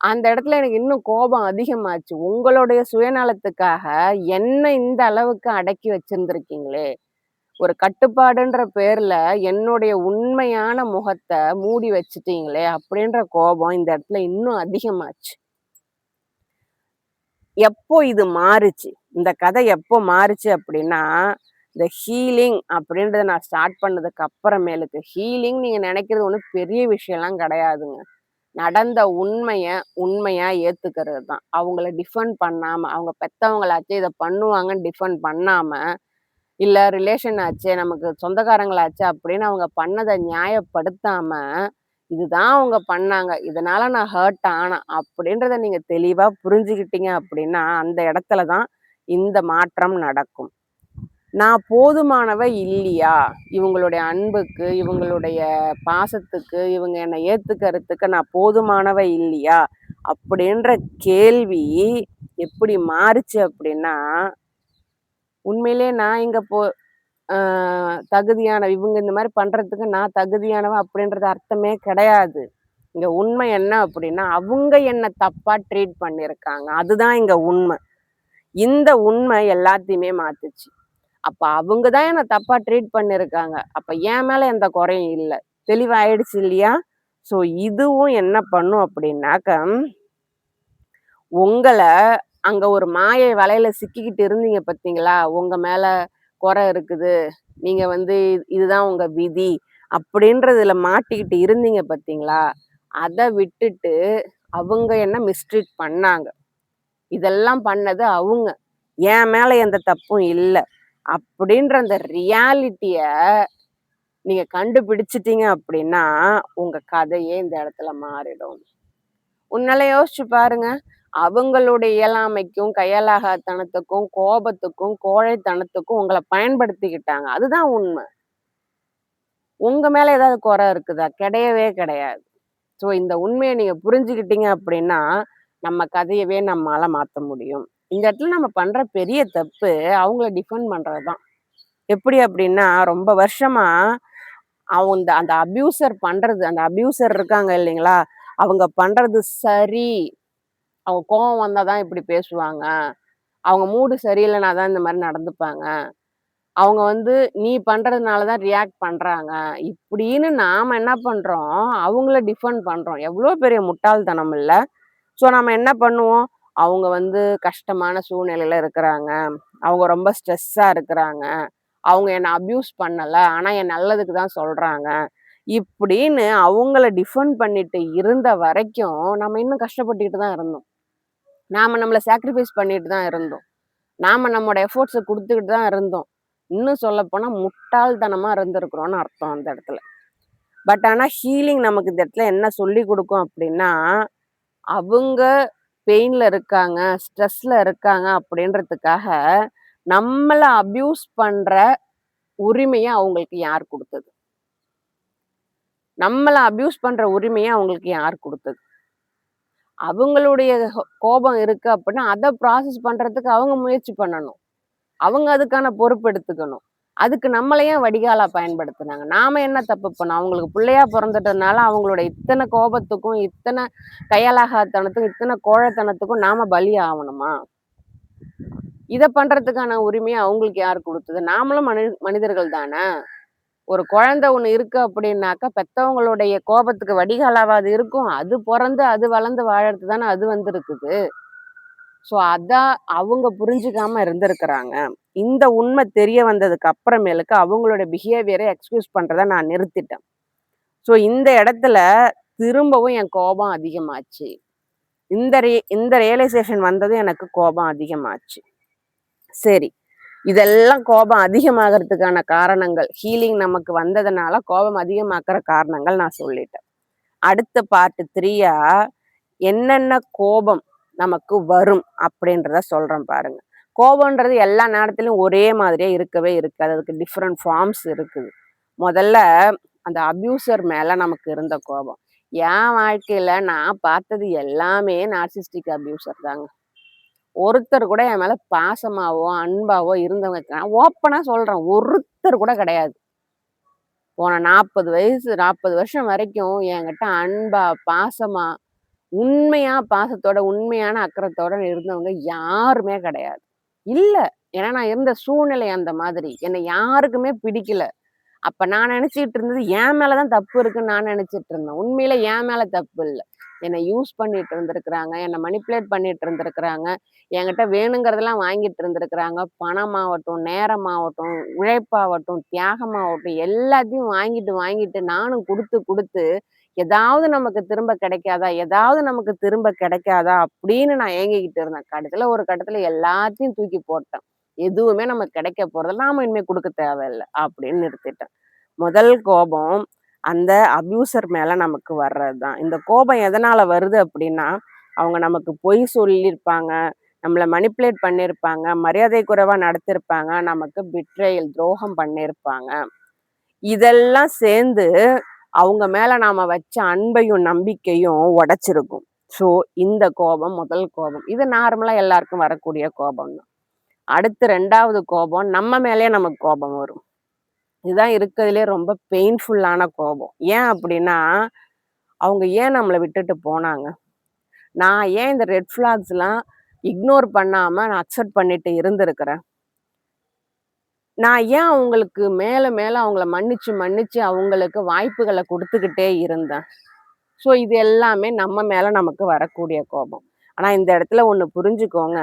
S1: அந்த இடத்துல எனக்கு இன்னும் கோபம் அதிகமாச்சு. உங்களுடைய சுயநலத்துக்காக என்ன இந்த அளவுக்கு அடக்கி வச்சிருந்திருக்கீங்களே! ஒரு கட்டுப்பாடுன்ற பேர்ல என்னுடைய உண்மையான முகத்த மூடி வச்சுட்டீங்களே! அப்படின்ற கோபம் இந்த இடத்துல இன்னும் அதிகமாச்சு. எப்போ இது மாறுச்சு? இந்த கதை எப்போ மாறுச்சு அப்படின்னா, இந்த ஹீலிங் அப்படின்றத நான் ஸ்டார்ட் பண்ணதுக்கு அப்புறமேலுக்கு ஹீலிங் நீங்க நினைக்கிறது ஒண்ணும் பெரிய விஷயம்லாம் கிடையாதுங்க. நடந்த உண்மைய உண்மையா ஏத்துக்கிறது தான். அவங்கள டிஃபெண்ட் பண்ணாம, அவங்க பெத்தவங்களாச்சே இத பண்ணுவாங்கன்னு டிஃபெண்ட் பண்ணாம, இல்ல ரிலேஷன் ஆச்சே, நமக்கு சொந்தக்காரங்களாச்சே அப்படின்னு அவங்க பண்ணத நியாயப்படுத்தாம, இதுதான் அவங்க பண்ணாங்க. இதனால நான் ஹர்ட் ஆனேன் அப்படின்றத நீங்க தெளிவா புரிஞ்சுக்கிட்டீங்க அப்படின்னா, அந்த இடத்துல தான் இந்த மாற்றம் நடக்கும். நான் போதுமானவ இல்லையா? இவங்களுடைய அன்புக்கு, இவங்களுடைய பாசத்துக்கு, இவங்க என்ன ஏத்துக்கிறதுக்கு நான் போதுமானவ இல்லையா? அப்படின்ற கேள்வி எப்படி மாறுச்சு அப்படின்னா, உண்மையிலேயே நான் இங்க அ தகுதியானவ. இவங்க இந்த மாரி பண்றதுக்கு நான் தகுதியானவ அப்படின்றது அர்த்தமே கிடையாது. இங்க உண்மை என்ன அப்படின்னா, அவங்க என்ன தப்பா ட்ரீட் பண்ணியிருக்காங்க. அதுதான் இங்க உண்மை. இந்த உண்மை எல்லாத்தையுமே மாத்துச்சு. அப்ப அவங்க தான் என்ன தப்பா ட்ரீட் பண்ணியிருக்காங்க. அப்ப என் மேல எந்த குறையும் இல்ல. தெளிவாயிடுச்சு இல்லையா? ஸோ இதுவும் என்ன பண்ணும் அப்படின்னாக்க, உங்கள அங்க ஒரு மாயை வலையில சிக்கிக்கிட்டு இருந்தீங்க பார்த்தீங்களா? உங்க மேல குறை இருக்குது. நீங்க வந்து இதுதான் உங்க விதி. அப்படின்றதுல மாட்டிக்கிட்டு இருந்தீங்க பார்த்தீங்களா? அத விட்டுட்டு அவங்க என்ன மிஸ்ட்ரீட் பண்ணாங்க. இதெல்லாம் பண்ணது அவுங்க. என் மேல எந்த தப்பும் இல்ல. அப்படின்ற அந்த ரியாலிட்டிய நீங்க கண்டுபிடிச்சுட்டீங்க அப்படின்னா, உங்க கதையே இந்த இடத்துல மாறிடும். உன்னால யோசிச்சு பாருங்க. அவங்களுடைய இயலாமைக்கும், கையலாகத்தனத்துக்கும், கோபத்துக்கும், கோழைத்தனத்துக்கும் உங்கள பயன்படுத்திக்கிட்டாங்க. அதுதான் உண்ம. உங்க மேல ஏதாவது குறை இருக்குதா? கிடையவே கிடையாது. ஸோ இந்த உண்மைய நீங்க புரிஞ்சுக்கிட்டீங்க அப்படின்னா, நம்ம கதையவே நம்மால மாத்த முடியும். இந்த இடத்துல நம்ம பண்ற பெரிய தப்பு, அவங்கள டிஃபெண்ட் பண்றது தான். எப்படி அப்படின்னா, ரொம்ப வருஷமா அந்த அந்த அப்யூசர் பண்றது அந்த அப்யூசர் இருக்காங்க இல்லைங்களா? அவங்க பண்றது சரி. அவங்க கோவம் வந்தா தான் இப்படி பேசுவாங்க. அவங்க மூடு சரியில்லனா தான் இந்த மாரி நடந்துப்பாங்க. அவங்க வந்து நீ பண்றதுனால தான் ரியாக்ட் பண்றாங்க. இப்படின்னு நாம என்ன பண்றோம், அவங்கள டிஃபெண்ட் பண்றோம். எவ்வளோ பெரிய முட்டாள்தனம் இல்ல? ஸோ நம்ம என்ன பண்ணுவோம், அவங்க வந்து கஷ்டமான சூழ்நிலையில இருக்கிறாங்க. அவங்க ரொம்ப ஸ்ட்ரெஸ்ஸா இருக்கிறாங்க. அவங்க என்ன அப்யூஸ் பண்ணல. ஆனா என் நல்லதுக்கு தான் சொல்றாங்க. இப்படின்னு அவங்கள டிஃபெண்ட் பண்ணிட்டு இருந்த வரைக்கும், நம்ம இன்னும் கஷ்டப்பட்டுட்டு தான் இருந்தோம். நாம நம்மள சாக்ரிஃபைஸ் பண்ணிட்டு தான் இருந்தோம். நாம நம்மோட எஃபோர்ட்ஸ குடுத்துக்கிட்டு தான் இருந்தோம். இன்னும் சொல்லப்போனா முட்டாள்தனமா இருந்திருக்கிறோம்னு அர்த்தம் அந்த இடத்துல. பட் ஆனா ஹீலிங் நமக்கு இந்த இடத்துல என்ன சொல்லிக் குடுக்கும் அப்படின்னா, அவங்க பெயின்ல இருக்காங்க, ஸ்ட்ரெஸ்ல இருக்காங்க அப்படின்றதுக்காக, நம்மள அப்யூஸ் பண்ற உரிமைய அவங்களுக்கு யார் குடுத்தது? நம்மள அப்யூஸ் பண்ற உரிமைய அவங்களுக்கு யார் குடுத்தது? அவங்களுடைய கோபம் இருக்கு அப்படின்னா, அத ப்ராசஸ் பண்றதுக்கு அவங்க முயற்சி பண்ணணும். அவங்க அதுக்கான பொறுப்பு எடுத்துக்கணும். அதுக்கு நம்மள ஏன் வடிகாலா பயன்படுத்துனாங்க? நாம என்ன தப்பு பண்ணோம்? அவங்களுக்கு புள்ளையா பொறந்துட்டதுனால, அவங்களோட இத்தன கோபத்துக்கும், இத்தன கையலாகாத்தனத்துக்கும், இத்தன கோழைத்தனத்துக்கும் நாம பலி ஆவணுமா? இத பண்றதுக்கான உரிமைய அவங்களுக்கு யார் குடுத்தது? நாமளும் மனிதர்கள் தான? ஒரு குழந்தை ஒண்ணு இருக்கு அப்படின்னாக்கா, பெத்தவங்களுடைய கோபத்துக்கு வடிகாலாவா அது இருக்கும்? அது பொறந்து, அது வளர்ந்து வாழறது தானே அது வந்திருக்குது. ஸோ அதான் அவங்க புரிஞ்சுக்காம இருந்திருக்கிறாங்க. இந்த உண்மை தெரிய வந்ததுக்கு அப்புறமேலுக்கு அவங்களோட பிஹேவியர எக்ஸ்கியூஸ் பண்றத நான் நிறுத்திட்டேன். ஸோ இந்த இடத்துல திரும்பவும் என் கோபம் அதிகமாச்சு. இந்த ரியலைசேஷன் வந்ததும் எனக்கு கோபம் அதிகமாச்சு. சரி. இதெல்லாம் கோபம் அதிகமாகறதுக்கான காரணங்கள், ஹீலிங் நமக்கு வந்ததுனால கோபம் அதிகமாக்குற காரணங்கள் நான் சொல்லிட்டேன். அடுத்த பார்ட் 3யா என்னென்ன கோபம் நமக்கு வரும் அப்படின்றத சொல்றேன் பாருங்க. கோபம்ன்றது எல்லா நேரத்திலும் ஒரே மாதிரியே இருக்கவே இருக்காது. அதுக்கு டிஃபரெண்ட் ஃபார்ம்ஸ் இருக்குது. முதல்ல அந்த அப்யூசர் மேல நமக்கு இருந்த கோபம். என் வாழ்க்கையில நான் பார்த்தது எல்லாமே நார்சிஸ்டிக் அபியூசர் தாங்க. ஒருத்தர் கூட என் மேல பாசமாவோ, அன்பாவோ இருந்தவங்க நான் ஓப்பனா சொல்றேன். ஒருத்தர் கூட கிடையாது. போன 40 வயசு 40 வருஷம் வரைக்கும் என்கிட்ட அன்பா, பாசமா, உண்மையா பாசத்தோட, உண்மையான அக்கறைத்தோட இருந்தவங்க யாருமே கிடையாது. இல்ல. ஏன்னா நான் இருந்த சூழ்நிலை அந்த மாதிரி. என்ன யாருக்குமே பிடிக்கல. அப்ப நான் நெனச்சுட்டு இருந்தது என் மேல தான் தப்பு இருக்குன்னு நான் நெனச்சுட்டு இருந்தேன். உண்மையில என் மேல தப்பு இல்ல. என்ன யூஸ் பண்ணிட்டு இருந்திருக்கிறாங்க. என்ன மேனிபுலேட் பண்ணிட்டு இருந்திருக்கிறாங்க. என்கிட்ட வேணுங்கிறதெல்லாம் வாங்கிட்டு இருந்திருக்கிறாங்க. பணமாவட்டும், நேரமாவட்டும், உழைப்பாவட்டும், தியாகமாவட்டும் எல்லாத்தையும் வாங்கிட்டு, வாங்கிட்டு நானும் குடுத்து, குடுத்து ஏதாவது நமக்கு திரும்ப கிடைக்காதா? ஏதாவது நமக்கு திரும்ப கிடைக்காதா? அப்படின்னு நான் ஏங்கிக்கிட்டு இருந்தேன். கடைசியில ஒரு கட்டத்துல எல்லாத்தையும் தூக்கி போட்டேன். எதுவுமே நமக்கு கிடைக்க போறதில்ல. நாம இனிமே குடுக்க தேவையில்ல அப்படின்னு நிறுத்திட்டேன். முதல் கோபம் அந்த அப்யூசர் மேல நமக்கு வர்றதுதான். இந்த கோபம் எதனால வருது அப்படின்னா, அவங்க நமக்கு பொய் சொல்லியிருப்பாங்க. நம்மள மேனிபுலேட் பண்ணியிருப்பாங்க. மரியாதை குறைவா நடத்தியிருப்பாங்க. நமக்கு பிட்ரயல் துரோகம் பண்ணியிருப்பாங்க. இதெல்லாம் சேர்ந்து அவங்க மேல நாம வச்ச அன்பையும், நம்பிக்கையும் உடைச்சிருக்கும். ஸோ இந்த கோபம் முதல் கோபம். இது நார்மலா எல்லாருக்கும் வரக்கூடிய கோபம் தான். அடுத்து 2வது கோபம் நம்ம மேலயே நமக்கு கோபம் வரும். இதுதான் இருக்கறதுலயே ரொம்ப பெயின்ஃபுல்லான கோபம். ஏன் அப்படின்னா, அவங்க ஏன் நம்மள விட்டுட்டு போனாங்க? நான் ஏன் இந்த ரெட் ஃபிளாக்ஸ்லாம் இக்னோர் பண்ணாம நான் அக்செப்ட் பண்ணிட்டு இருந்திருக்கிறேன்? நான் ஏன் அவங்களுக்கு மேல மேல அவங்கள மன்னிச்சு மன்னிச்சு அவங்களுக்கு வாய்ப்புகள குடுத்துக்கிட்டே இருந்தேன்? ஸோ இது எல்லாமே நம்ம மேல நமக்கு வரக்கூடிய கோபம். ஆனா இந்த இடத்துல ஒண்ணு புரிஞ்சுக்கோங்க.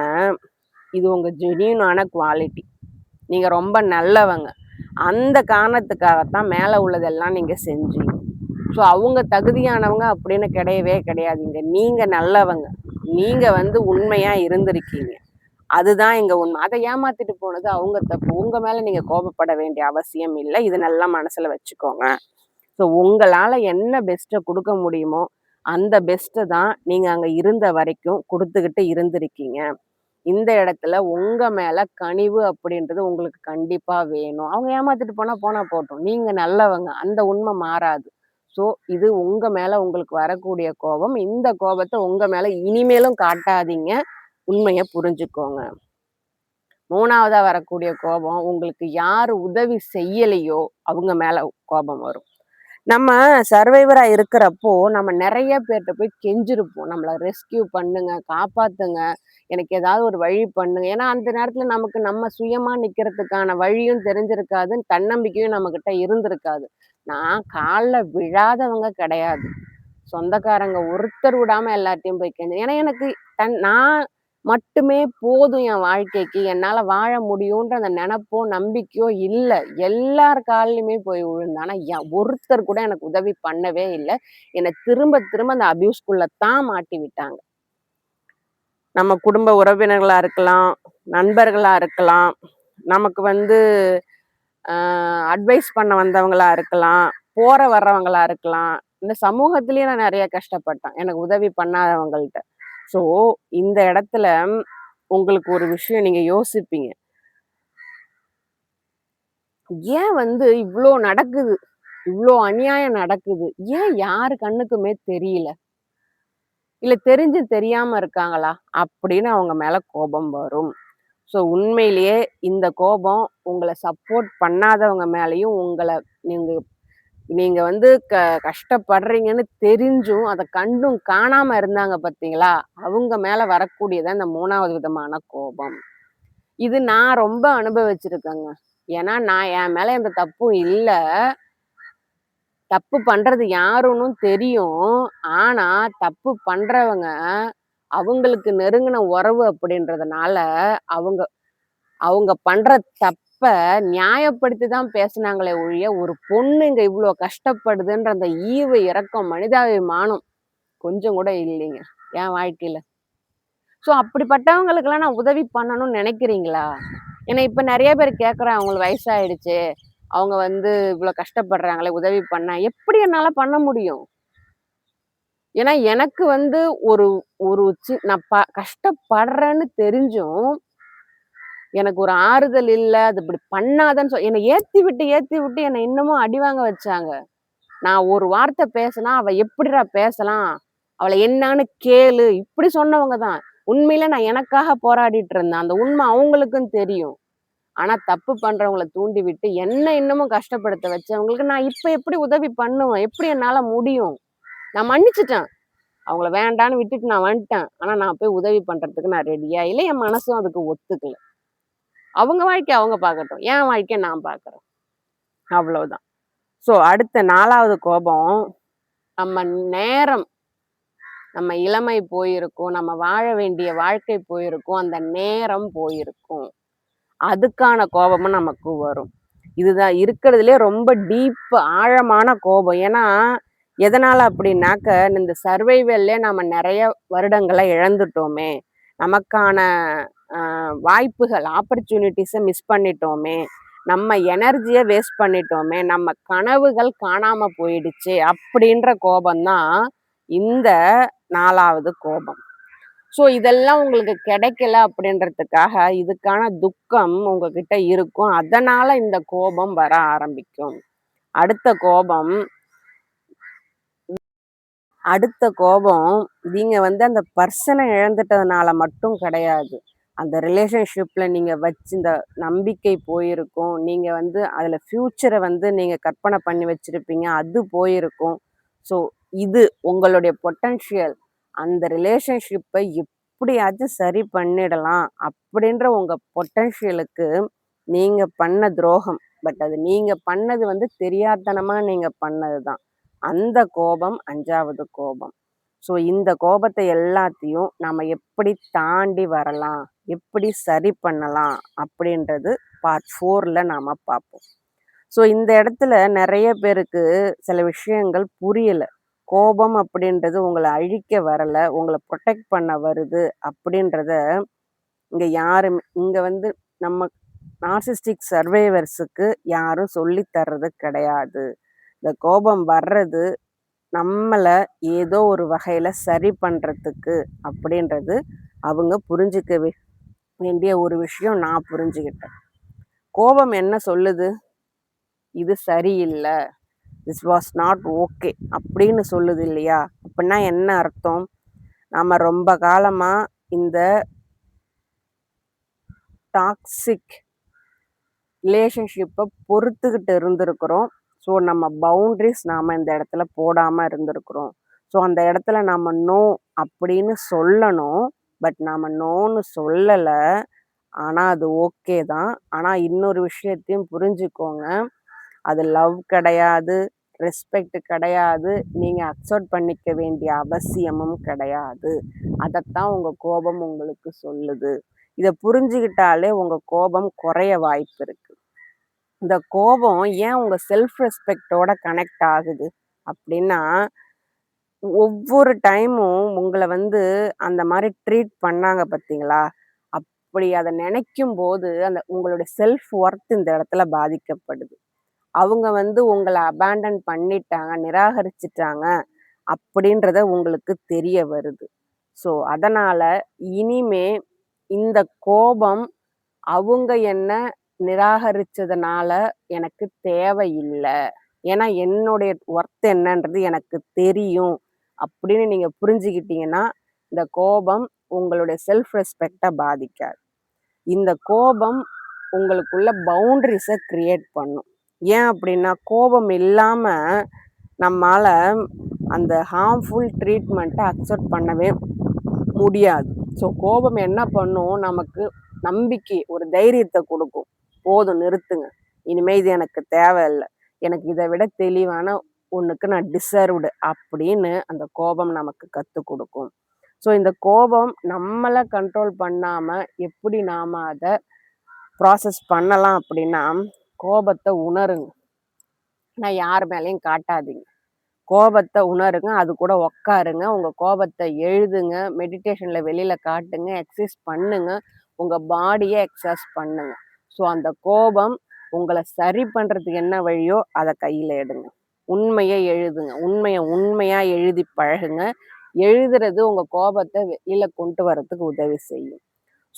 S1: இது உங்க ஜென்யூனான குவாலிட்டி. நீங்க ரொம்ப நல்லவங்க. அந்த காரணத்துக்காகத்தான் மேல உள்ளதெல்லாம் நீங்க செஞ்சீங்க. ஸோ அவங்க தகுதியானவங்க அப்படின்னு கிடையவே கிடையாதுங்க. நீங்க நல்லவங்க. நீங்க உண்மையா இருந்திருக்கீங்க. அதுதான் இங்க உண்மை. அத ஏமாத்திட்டு போனது அவங்க தப்பு. உங்க மேல நீங்க கோபப்பட வேண்டிய அவசியம் இல்ல. இது நல்லா மனசுல வச்சுக்கோங்க. ஸோ உங்களால என்ன பெஸ்ட்ட குடுக்க முடியுமோ, அந்த பெஸ்ட்ட தான் நீங்க அங்க இருந்த வரைக்கும் குடுத்துக்கிட்டு இருந்திருக்கீங்க. இந்த இடத்துல உங்க மேல கனிவு அப்படின்றது உங்களுக்கு கண்டிப்பா வேணும். அவங்க ஏமாத்திட்டு போனா போனா போட்டும். நீங்க நல்லவங்க. அந்த உண்மை மாறாது. ஸோ இது உங்க மேல உங்களுக்கு வரக்கூடிய கோபம். இந்த கோபத்த உங்க மேல இனிமேலும் காட்டாதீங்க. உண்மைய புரிஞ்சுக்கோங்க. 3வதா வரக்கூடிய கோபம், உங்களுக்கு யாரு உதவி செய்யலையோ, அவங்க மேல கோபம் வரும். நம்ம சர்வைவரா இருக்கிறப்போ, நம்ம நெறைய பேர்ட்ட போய் கெஞ்சிருப்போம். நம்மள ரெஸ்க்யூ பண்ணுங்க, காப்பாத்துங்க, எனக்கு ஏதாவது ஒரு வழி பண்ணுங்க. ஏன்னா, அந்த நேரத்துல நமக்கு நம்ம சுயமா நிக்கிறதுக்கான வழியும் தெரிஞ்சிருக்காது. தன்னம்பிக்கையும் நம்மகிட்ட இருந்திருக்காது. நான் கால்ல விழாதவங்க கிடையாது. சொந்தக்காரங்க ஒருத்தர் விடாம எல்லார்ட்டயும் போய் ஏன்னா எனக்கு நான் மட்டுமே போதும் என் வாழ்க்கைக்கு. என்னால வாழ முடியுன்ற அந்த நெனப்போ, நம்பிக்கையோ இல்ல. எல்லார் கால்லயுமே போய் விழுந்தேன். ஆனா ஒருத்தர் கூட எனக்கு உதவி பண்ணவே இல்ல. என்ன திரும்ப திரும்ப அந்த அபியூஸ்க்குள்ள தான் மாட்டி விட்டாங்க. நம்ம குடும்ப உறவினர்களா இருக்கலாம், நண்பர்களா இருக்கலாம், நமக்கு அ அட்வைஸ் பண்ண வந்தவங்களா இருக்கலாம், போற வர்றவங்களா இருக்கலாம். இந்த சமூகத்திலயும் நான் நெறைய கஷ்டப்பட்டேன். எனக்கு உதவி பண்ணாதவங்கள்ட்ட. ஸோ இந்த இடத்துல உங்களுக்கு ஒரு விஷயம் நீங்க யோசிப்பீங்க. ஏன் இவ்ளோ நடக்குது? இவ்ளோ அநியாயம் நடக்குது. ஏன் யாரு கண்ணுக்குமே தெரியல? இல்ல தெரிஞ்சும் தெரியாம இருக்காங்களா? அப்படின்னு அவங்க மேல கோபம் வரும். ஸோ உண்மையிலேயே இந்த கோபம் உங்கள சப்போர்ட் பண்ணாதவங்க மேலயும் நீங்க நீங்க கஷ்டப்படுறீங்கன்னு தெரிஞ்சும், அத கண்டும் காணாம இருந்தாங்க பார்த்தீங்களா? அவங்க மேல வரக்கூடியது தான் இந்த 3வது விதமான கோபம். இது நான் ரொம்ப அனுபவிச்சிருக்கேங்க. ஏன்னா, நான் என் மேல எந்த தப்பும் இல்ல. தப்பு பண்றது யாருன்னும் தெரியும். ஆனா, தப்பு பண்றவங்க அவங்களுக்கு நெருங்குன உறவு அப்படின்றதுனால, அவங்க அவங்க பண்ற தப்ப நியாயப்படுத்தி தான் பேசுனாங்களே ஒழிய, ஒரு பொண்ணு இங்க இவ்ளோ கஷ்டப்படுதுன்ற அந்த ஈவு, இரக்கம், மனிதாபிமானம் கொஞ்சம் கூட இல்லைங்க, என் வாழ்க்கையில. ஸோ அப்படிப்பட்டவங்களுக்கெல்லாம் நான் உதவி பண்ணணும்னு நெனைக்கிறீங்களா? ஏன்னா இப்ப நெறைய பேர் கேட்குறாங்க, அவங்களுக்கு வயசாயிடுச்சு. அவங்க இவ்ளோ கஷ்டப்படுறாங்களே, உதவி பண்ணா எப்படி என்னால பண்ண முடியும்? ஏன்னா எனக்கு ஒரு ஒரு நான் கஷ்டப்படுறேன்னு தெரிஞ்சும், எனக்கு ஒரு ஆறுதல் இல்ல. அது இப்படி பண்ணாதன்னு என்ன ஏத்தி விட்டு, ஏத்தி விட்டு என்ன இன்னமும் அடி வாங்க வச்சாங்க. நான் ஒரு வார்த்தை பேசினா அவ எப்படிடா பேசலாம், அவளை என்னன்னு கேளு, இப்படி சொன்னவங்க தான். உண்மையில நான் எனக்காக போராடிட்டு இருந்தேன். அந்த உண்மை அவங்களுக்கும் தெரியும். ஆனா தப்பு பண்றவங்கள தூண்டி விட்டு என்ன இன்னமும் கஷ்டப்படுத்த வச்சவங்களுக்கு நான் இப்ப எப்படி உதவி பண்ணுவேன்? எப்படி என்னால முடியும்? நான் மன்னிச்சுட்டேன். அவங்கள வேண்டான்னு விட்டுட்டு நான் வந்துட்டேன். ஆனா நான் போய் உதவி பண்றதுக்கு நான் ரெடியா இல்ல. என் மனசும் அதுக்கு ஒத்துக்கல. அவங்க வாழ்க்கைய அவங்க பார்க்கட்டும். என் வாழ்க்கைய நான் பார்க்குறேன். அவ்வளவுதான். ஸோ அடுத்த 4வது கோபம், நம்ம நேரம், நம்ம இளமை போயிருக்கும். நம்ம வாழ வேண்டிய வாழ்க்கை போயிருக்கும். அந்த நேரம் போயிருக்கும். அதுக்கான கோபமும் நமக்கு வரும். இதுதான் இருக்கிறதுலயே ரொம்ப டீப் ஆழமான கோபம். ஏன்னா, எதனால அப்படின்னாக்க, இந்த சர்வைவல்லே நாம நெறைய வருடங்கள இழந்துட்டோமே! நமக்கான வாய்ப்புகள், ஆப்பர்ச்சுனிட்டீஸ மிஸ் பண்ணிட்டோமே! நம்ம எனர்ஜிய வேஸ்ட் பண்ணிட்டோமே! நம்ம கனவுகள் காணாம போயிடுச்சே! அப்படின்ற கோபம் தான் இந்த 4வது கோபம். ஸோ இதெல்லாம் உங்களுக்கு கிடைக்கல அப்படின்றதுக்காக, இதுக்கான துக்கம் உங்ககிட்ட இருக்கும். அதனால இந்த கோபம் வர ஆரம்பிக்கும். அடுத்த கோபம் அடுத்த கோபம் நீங்க வந்து அந்த பர்சன இழந்துட்டதுனால மட்டும் கிடையாது. அந்த ரிலேஷன்ஷிப்ல நீங்க வச்சிருந்த நம்பிக்கை போயிருக்கும். நீங்க வந்து அதுல ஃப்யூச்சர வந்து நீங்க கற்பனை பண்ணி வச்சிருப்பீங்க. அது போயிருக்கும். ஸோ இது உங்களுடைய பொட்டன்ஷியல். அந்த ரிலேஷன்ஷிப்ப எப்படியாச்சும் சரி பண்ணிடலாம் அப்படின்ற உங்க பொட்டன்ஷியலுக்கு நீங்க பண்ண துரோகம். பட் அது நீங்க பண்ணது வந்து தெரியாத்தனமா நீங்க பண்ணது தான். அந்த கோபம் 5வது கோபம். ஸோ இந்த கோபத்தை எல்லாத்தையும் நாம எப்படி தாண்டி வரலாம்? எப்படி சரி பண்ணலாம்? அப்படின்றது பார்ட் 4ல நாம பார்ப்போம். ஸோ இந்த இடத்துல நெறைய பேருக்கு சில விஷயங்கள் புரியல. கோபம் அப்படின்றது உங்கள அழிக்க வரல, உங்கள புரொடெக்ட் பண்ண வருது அப்படின்றத இங்க வந்து நம்ம நார்சிஸ்டிக் சர்வைவர்ஸுக்கு யாரும் சொல்லி தர்றது கிடையாது. இந்த கோபம் வர்றது நம்மள ஏதோ ஒரு வகையில சரி பண்றதுக்கு அப்படின்றது அவங்க புரிஞ்சுக்க வேண்டிய ஒரு விஷயம் நான் புரிஞ்சுகிட்டேன். கோபம் என்ன சொல்லுது? இது சரியில்ல. திஸ் வாஸ் நாட் ஓகே அப்படின்னு சொல்லுது இல்லையா? அப்படின்னா என்ன அர்த்தம்? நாம ரொம்ப காலமா இந்த டாக்ஸிக் ரிலேஷன்ஷிப்ப பொறுத்துக்கிட்டு இருந்திருக்கிறோம். ஸோ நம்ம பவுண்டரீஸ் நாம இந்த இடத்துல போடாம இருந்திருக்கிறோம். ஸோ அந்த இடத்துல நாம நோ அப்படின்னு சொல்லணும். பட் நாம நோன்னு சொல்லல. ஆனா அது ஓகே தான். ஆனா இன்னொரு விஷயத்தையும் புரிஞ்சுக்கோங்க. அது லவ் கிடையாது, ரெஸ்பெக்ட் கிடையாது. நீங்க அக்செப்ட் பண்ணிக்க வேண்டிய அவசியமும் கிடையாது. அதத்தான் உங்க கோபம் உங்களுக்கு சொல்லுது. இத புரிஞ்சுகிட்டாலே உங்க கோபம் குறைய வாய்ப்பு இருக்கு. இந்த கோபம் ஏன் உங்க செல்ஃப் ரெஸ்பெக்ட்டோட கனெக்ட் ஆகுது அப்படின்னா, ஒவ்வொரு டைமும் உங்கள வந்து அந்த மாரி ட்ரீட் பண்ணாங்க பார்த்தீங்களா? அப்படி அத நெனைக்கும்போது, அந்த உங்களுடைய செல்ஃப் ஒர்த் இந்த இடத்துல பாதிக்கப்படுது. அவங்க வந்து உங்கள அபாண்டன் பண்ணிட்டாங்க, நிராகரிச்சுட்டாங்க அப்படின்றத உங்களுக்கு தெரிய வருது. ஸோ, அதனால இனிமே இந்த கோபம் அவங்க என்ன நிராகரிச்சதுனால எனக்கு தேவையில்ல. ஏன்னா, என்னுடைய ஒர்த் என்னன்றது எனக்கு தெரியும். அப்படின்னு நீங்க புரிஞ்சுக்கிட்டீங்கன்னா, இந்த கோபம் உங்களுடைய செல்ஃப் ரெஸ்பெக்ட்ட பாதிக்காது. இந்த கோபம் உங்களுக்குள்ள பவுண்டரீஸ கிரியேட் பண்ணும். ஏன் அப்படின்னா, கோபம் இல்லாம நம்மால அந்த ஹார்ம்ஃபுல் ட்ரீட்மெண்ட்ட அக்செப்ட் பண்ணவே முடியாது. ஸோ கோபம் என்ன பண்ணும்? நமக்கு நம்பிக்கை, ஒரு தைரியத்த குடுக்கும். போதும் நிறுத்துங்க. இனிமே இது எனக்கு தேவையில்ல. எனக்கு இத விட தெளிவான ஒண்ணுக்கு நான் டிசர்வ்டு அப்படின்னு அந்த கோபம் நமக்கு கத்துக் குடுக்கும். ஸோ இந்த கோபம் நம்மள கண்ட்ரோல் பண்ணாம எப்படி நாம அத ப்ராசஸ் பண்ணலாம் அப்படின்னா, கோபத்த உணருங்க. ஆனா யார் மேலயும் காட்டாதீங்க. கோபத்த உணருங்க. அது கூட உட்காருங்க. உங்க கோபத்த எழுதுங்க. மெடிடேஷன்ல வெளியில காட்டுங்க. எக்சர்சைஸ் பண்ணுங்க. உங்க பாடிய எக்ஸர்சைஸ் பண்ணுங்க. ஸோ அந்த கோபம் உங்கள சரி பண்றதுக்கு என்ன வழியோ அத கையில எடுங்க. உண்மைய எழுதுங்க. உண்மைய உண்மையா எழுதி பழகுங்க. எழுதுறது உங்க கோபத்த வெளியில கொண்டு வரதுக்கு உதவி செய்யும்.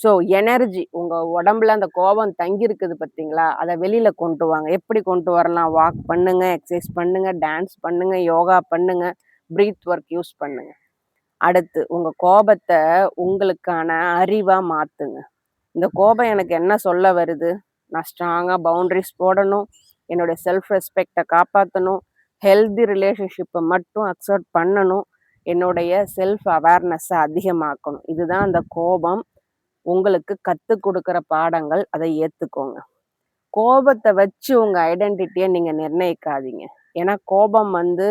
S1: ஸோ எனர்ஜி உங்க உடம்புல அந்த கோபம் தங்கி இருக்குது பார்த்தீங்களா? அத வெளியில கொண்டு வாங்க. எப்படி கொண்டு வரலாம்? வாக் பண்ணுங்க, எக்சர்சைஸ் பண்ணுங்க, டான்ஸ் பண்ணுங்க, யோகா பண்ணுங்க, பிரீத் ஒர்க் யூஸ் பண்ணுங்க. அடுத்து உங்க கோபத்த உங்களுக்கான அறிவா மாத்துங்க. இந்த கோபம் எனக்கு என்ன சொல்ல வருது? நான் ஸ்ட்ராங்கா பவுண்டரிஸ் போடணும். என்னோட செல்ஃப் ரெஸ்பெக்ட்ட காப்பாத்தணும். ஹெல்தி ரிலேஷன்ஷிப்ப மட்டும் அக்செப்ட் பண்ணணும். என்னுடைய செல்ஃப் அவேர்னஸ அதிகமாக்கணும். இதுதான் அந்த கோபம் உங்களுக்கு கத்துக் குடுக்குற பாடங்கள். அதை ஏத்துக்கோங்க. கோபத்த வச்சு உங்க ஐடென்டிட்டிய நீங்க நிர்ணயிக்காதீங்க. ஏன்னா கோபம் வந்து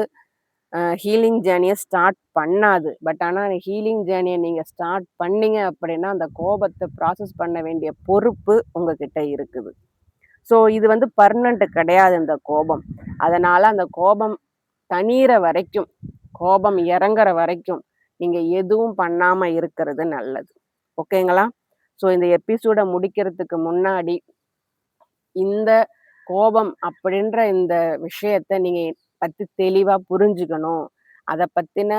S1: ஹீலிங் ஜேர்னிய ஸ்டார்ட் பண்ணாது. பட் ஆனா ஹீலிங் ஜேர்னிய நீங்க ஸ்டார்ட் பண்ணீங்க அப்படின்னா, அந்த கோபத்த ப்ராசஸ் பண்ண வேண்டிய பொறுப்பு உங்ககிட்ட இருக்குது. ஸோ இது வந்து பெர்மனன்ட் கிடையாது இந்த கோபம். அதனால அந்த கோபம் தணியிற வரைக்கும், கோபம் இறங்குற வரைக்கும், நீங்க எதுவும் பண்ணாம இருக்கிறது நல்லது. ஓகேங்களா? ஸோ இந்த எபிசோட முடிக்கிறதுக்கு முன்னாடி, இந்த கோபம் அப்படின்ற இந்த விஷயத்த நீங்க பத்தி தெளிவா புரிஞ்சுக்கணும். அத பத்தின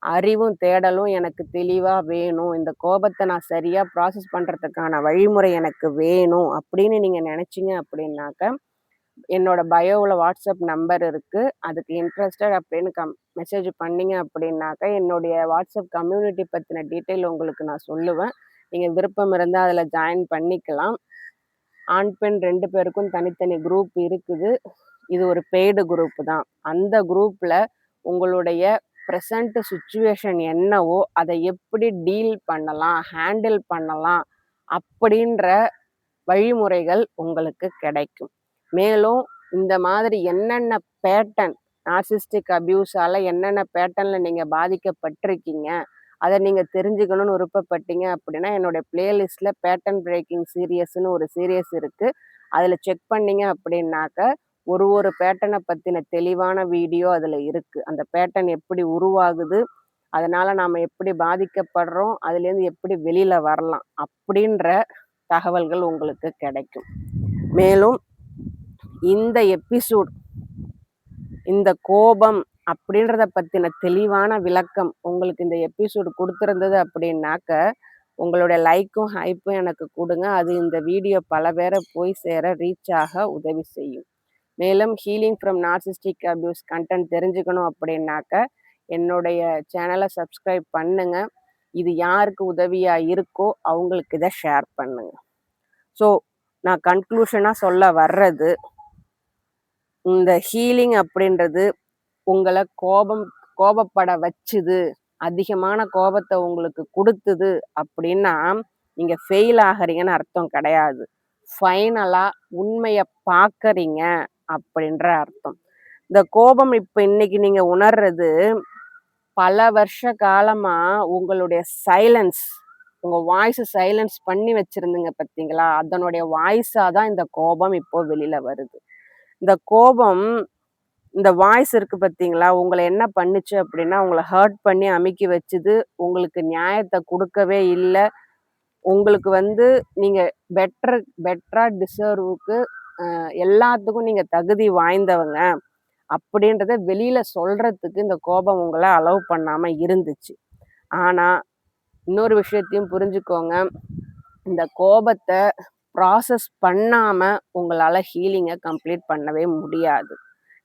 S1: அறிவும், தேடலும் எனக்கு தெளிவா வேணும். இந்த கோபத்த நான் சரியா ப்ராசஸ் பண்றதுக்கான வழிமுறை எனக்கு வேணும் அப்படின்னு நீங்க நினைச்சீங்க அப்படின்னாக்க, என்னோட பயோவுல வாட்ஸ்அப் நம்பர் இருக்கு. அதுக்கு இன்ட்ரஸ்டட் அப்படின்னு மெசேஜ் பண்ணீங்க அப்படின்னாக்க, என்னுடைய வாட்ஸ்அப் கம்யூனிட்டி பத்தின டீட்டெயில் உங்களுக்கு நான் சொல்லுவேன். நீங்க விருப்பம் இருந்தா அதுல ஜாயின் பண்ணிக்கலாம். ஆண், பெண் 2 பேருக்கும் தனித்தனி குரூப் இருக்குது. இது ஒரு பெய்டு குரூப் தான். அந்த குரூப்ல உங்களுடைய பிரசன்ட் சிச்சுவேஷன் என்னவோ, அத எப்படி டீல் பண்ணலாம், ஹேண்டில் பண்ணலாம் அப்படின்ற வழிமுறைகள் உங்களுக்கு கிடைக்கும். மேலும் இந்த மாதிரி என்னென்ன பேட்டர்ன் நார்சிஸ்டிக் அபியூஸால என்னென்ன பேட்டர்ன்ல நீங்க பாதிக்கப்பட்டிருக்கீங்க, அத நீங்க தெரிஞ்சுக்கணும்னு விருப்பப்பட்டீங்க அப்படின்னா, என்னோட பிளேலிஸ்ட்ல பேட்டர்ன் பிரேக்கிங் சீரியஸ்ன்னு ஒரு சீரியஸ் இருக்கு. அதுல செக் பண்ணீங்க அப்படின்னாக்க, ஒரு பேட்டர்ன பத்தின தெளிவான வீடியோ அதுல இருக்கு. அந்த பேட்டர்ன் எப்படி உருவாகுது, அதனால நாம எப்படி பாதிக்கப்படுறோம், அதுலேருந்து எப்படி வெளியில வரலாம் அப்படின்ற தகவல்கள் உங்களுக்கு கிடைக்கும். மேலும் இந்த எபிசோட் இந்த கோபம் அப்படின்றத பத்தின தெளிவான விளக்கம் உங்களுக்கு இந்த எபிசோடு குடுத்திருந்தது அப்படின்னாக்க, உங்களுடைய லைக்கும், ஹைப்பும் எனக்கு குடுங்க. அது இந்த வீடியோ பல பேர போய் சேர ரீச் ஆக உதவி செய்யும். மேலும் healing from narcissistic abuse content தெரிஞ்சுக்கணும் அப்படின்னாக்க, என்னுடைய சேனல சப்ஸ்கிரைப் பண்ணுங்க. இது யாருக்கு உதவியா இருக்கோ அவங்களுக்கு இத ஷேர் பண்ணுங்க. ஸோ நான் கன்க்ளூஷனா சொல்ல வர்றது, இந்த ஹீலிங் அப்படின்றது உங்கள கோபப்பட வச்சுது, அதிகமான கோபத்த உங்களுக்கு குடுத்துது அப்படின்னா, நீங்க ஃபெயில் ஆகுறீங்கன்னு அர்த்தம் கிடையாது. ஃபைனலா உண்மைய பார்க்கறீங்க அப்படின்ற அர்த்தம். இந்த கோபம் இப்ப இன்னைக்கு நீங்க உணர்றது, பல வருஷ காலமா உங்களுடைய சைலன்ஸ், உங்க வாய்ஸ சைலன்ஸ் பண்ணி வச்சிருந்தீங்க பார்த்தீங்களா? அதனுடைய வாய்ஸா தான் இந்த கோபம் இப்போ வெளியில வருது. இந்த கோபம் இந்த வாய்ஸ் இருக்கு பார்த்தீங்களா? உங்கள என்ன பண்ணுச்சு அப்படின்னா, உங்கள ஹர்ட் பண்ணி அமுக்கி வச்சுது. உங்களுக்கு நியாயத்த குடுக்கவே இல்ல. உங்களுக்கு வந்து நீங்க பெட்டரா டிசர்வ்க்கு எல்லாத்துக்கும் நீங்க தகுதி வாய்ந்தவங்க அப்படின்றத வெளியில சொல்றதுக்கு இந்த கோபம் உங்கள அலோவ் பண்ணாம இருந்துச்சு. ஆனா, இன்னொரு விஷயத்தையும் புரிஞ்சுக்கோங்க. இந்த கோபத்த ப்ராசஸ் பண்ணாம உங்களால ஹீலிங்க கம்ப்ளீட் பண்ணவே முடியாது.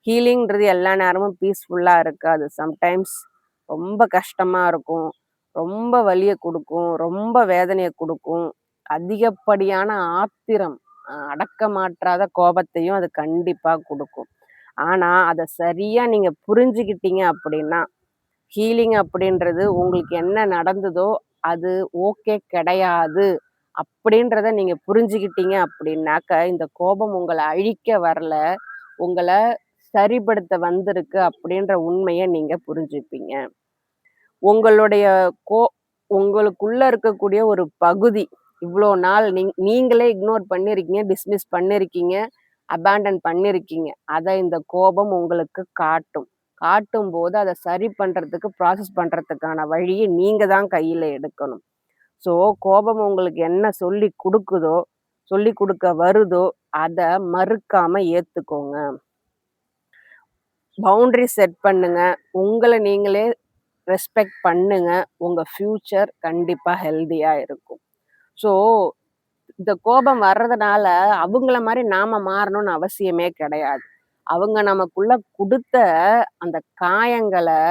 S1: ஹீலிங்ன்றது எல்லா நேரமும் பீஸ்ஃபுல்லா இருக்காது. சம்டைம்ஸ் ரொம்ப கஷ்டமா இருக்கும். ரொம்ப வலிய குடுக்கும். ரொம்ப வேதனைய குடுக்கும். அதிகப்படியான ஆத்திரம், அடக்க மாட்றாத கோபத்தையும் அது கண்டிப்பா குடுக்கும். ஆனா, அத சரியா நீங்க புரிஞ்சுக்கிட்டீங்க அப்படின்னா, ஹீலிங் அப்படின்றது உங்களுக்கு என்ன நடந்ததோ, அது ஓகே கிடையாது. அப்படின்றத நீங்க புரிஞ்சுக்கிட்டீங்க அப்படின்னாக்க, இந்த கோபம் உங்கள அழிக்க வரல. உங்கள சரிப்படுத்த வந்திருக்கு அப்படின்ற உண்மைய நீங்க புரிஞ்சுப்பீங்க. உங்களுடைய கோ உங்களுக்குள்ள இருக்கக்கூடிய ஒரு பகுதி, இவ்ளோ நாள் நீங்களே இக்னோர் பண்ணியிருக்கீங்க, டிஸ்மிஸ் பண்ணியிருக்கீங்க, அபாண்டன் பண்ணியிருக்கீங்க. அத இந்த கோபம் உங்களுக்கு காட்டும். காட்டும்போது அத சரி பண்றதுக்கு, ப்ராசஸ் பண்றதுக்கான வழிய நீங்க தான் கையில எடுக்கணும். ஸோ, கோபம் உங்களுக்கு என்ன சொல்லிக் குடுக்குதோ, சொல்லிக் குடுக்க வருதோ, அத மறுக்காம ஏத்துக்கோங்க. பவுண்டரி செட் பண்ணுங்க. உங்கள நீங்களே ரெஸ்பெக்ட் பண்ணுங்க. உங்க ஃப்யூச்சர் கண்டிப்பா ஹெல்தியா இருக்கும். ஸோ இந்த கோபம் வர்றதுனால அவங்கள மாதிரி நாம மாறணும்னு அவசியமே கிடையாது. அவங்க நமக்குள்ள குடுத்த அந்த காயங்களை,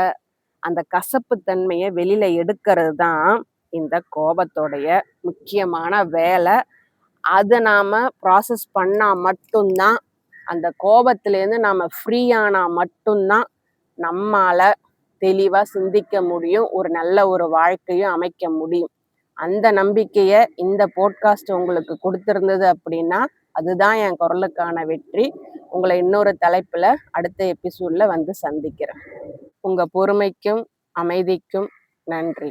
S1: அந்த கசப்பு தன்மையை வெளியில எடுக்கிறது தான் இந்த கோபத்தோடைய முக்கியமான வேலை. அதை நாம ப்ராசஸ் பண்ணா மட்டும்தான், அந்த கோபத்திலேருந்து நாம ஃப்ரீ ஆனா மட்டும்தான் நம்மால தெளிவா சிந்திக்க முடியும். ஒரு நல்ல ஒரு வாழ்க்கையும் அமைக்க முடியும். அந்த நம்பிக்கைய இந்த போட்காஸ்ட் உங்களுக்கு கொடுத்திருந்தது அப்படின்னா, அதுதான் என் குரலுக்கான வெற்றி. உங்களை இன்னொரு தலைப்புல அடுத்த எபிசோட்ல வந்து சந்திக்கிறேன். உங்க பொறுமைக்கும், அமைதிக்கும் நன்றி.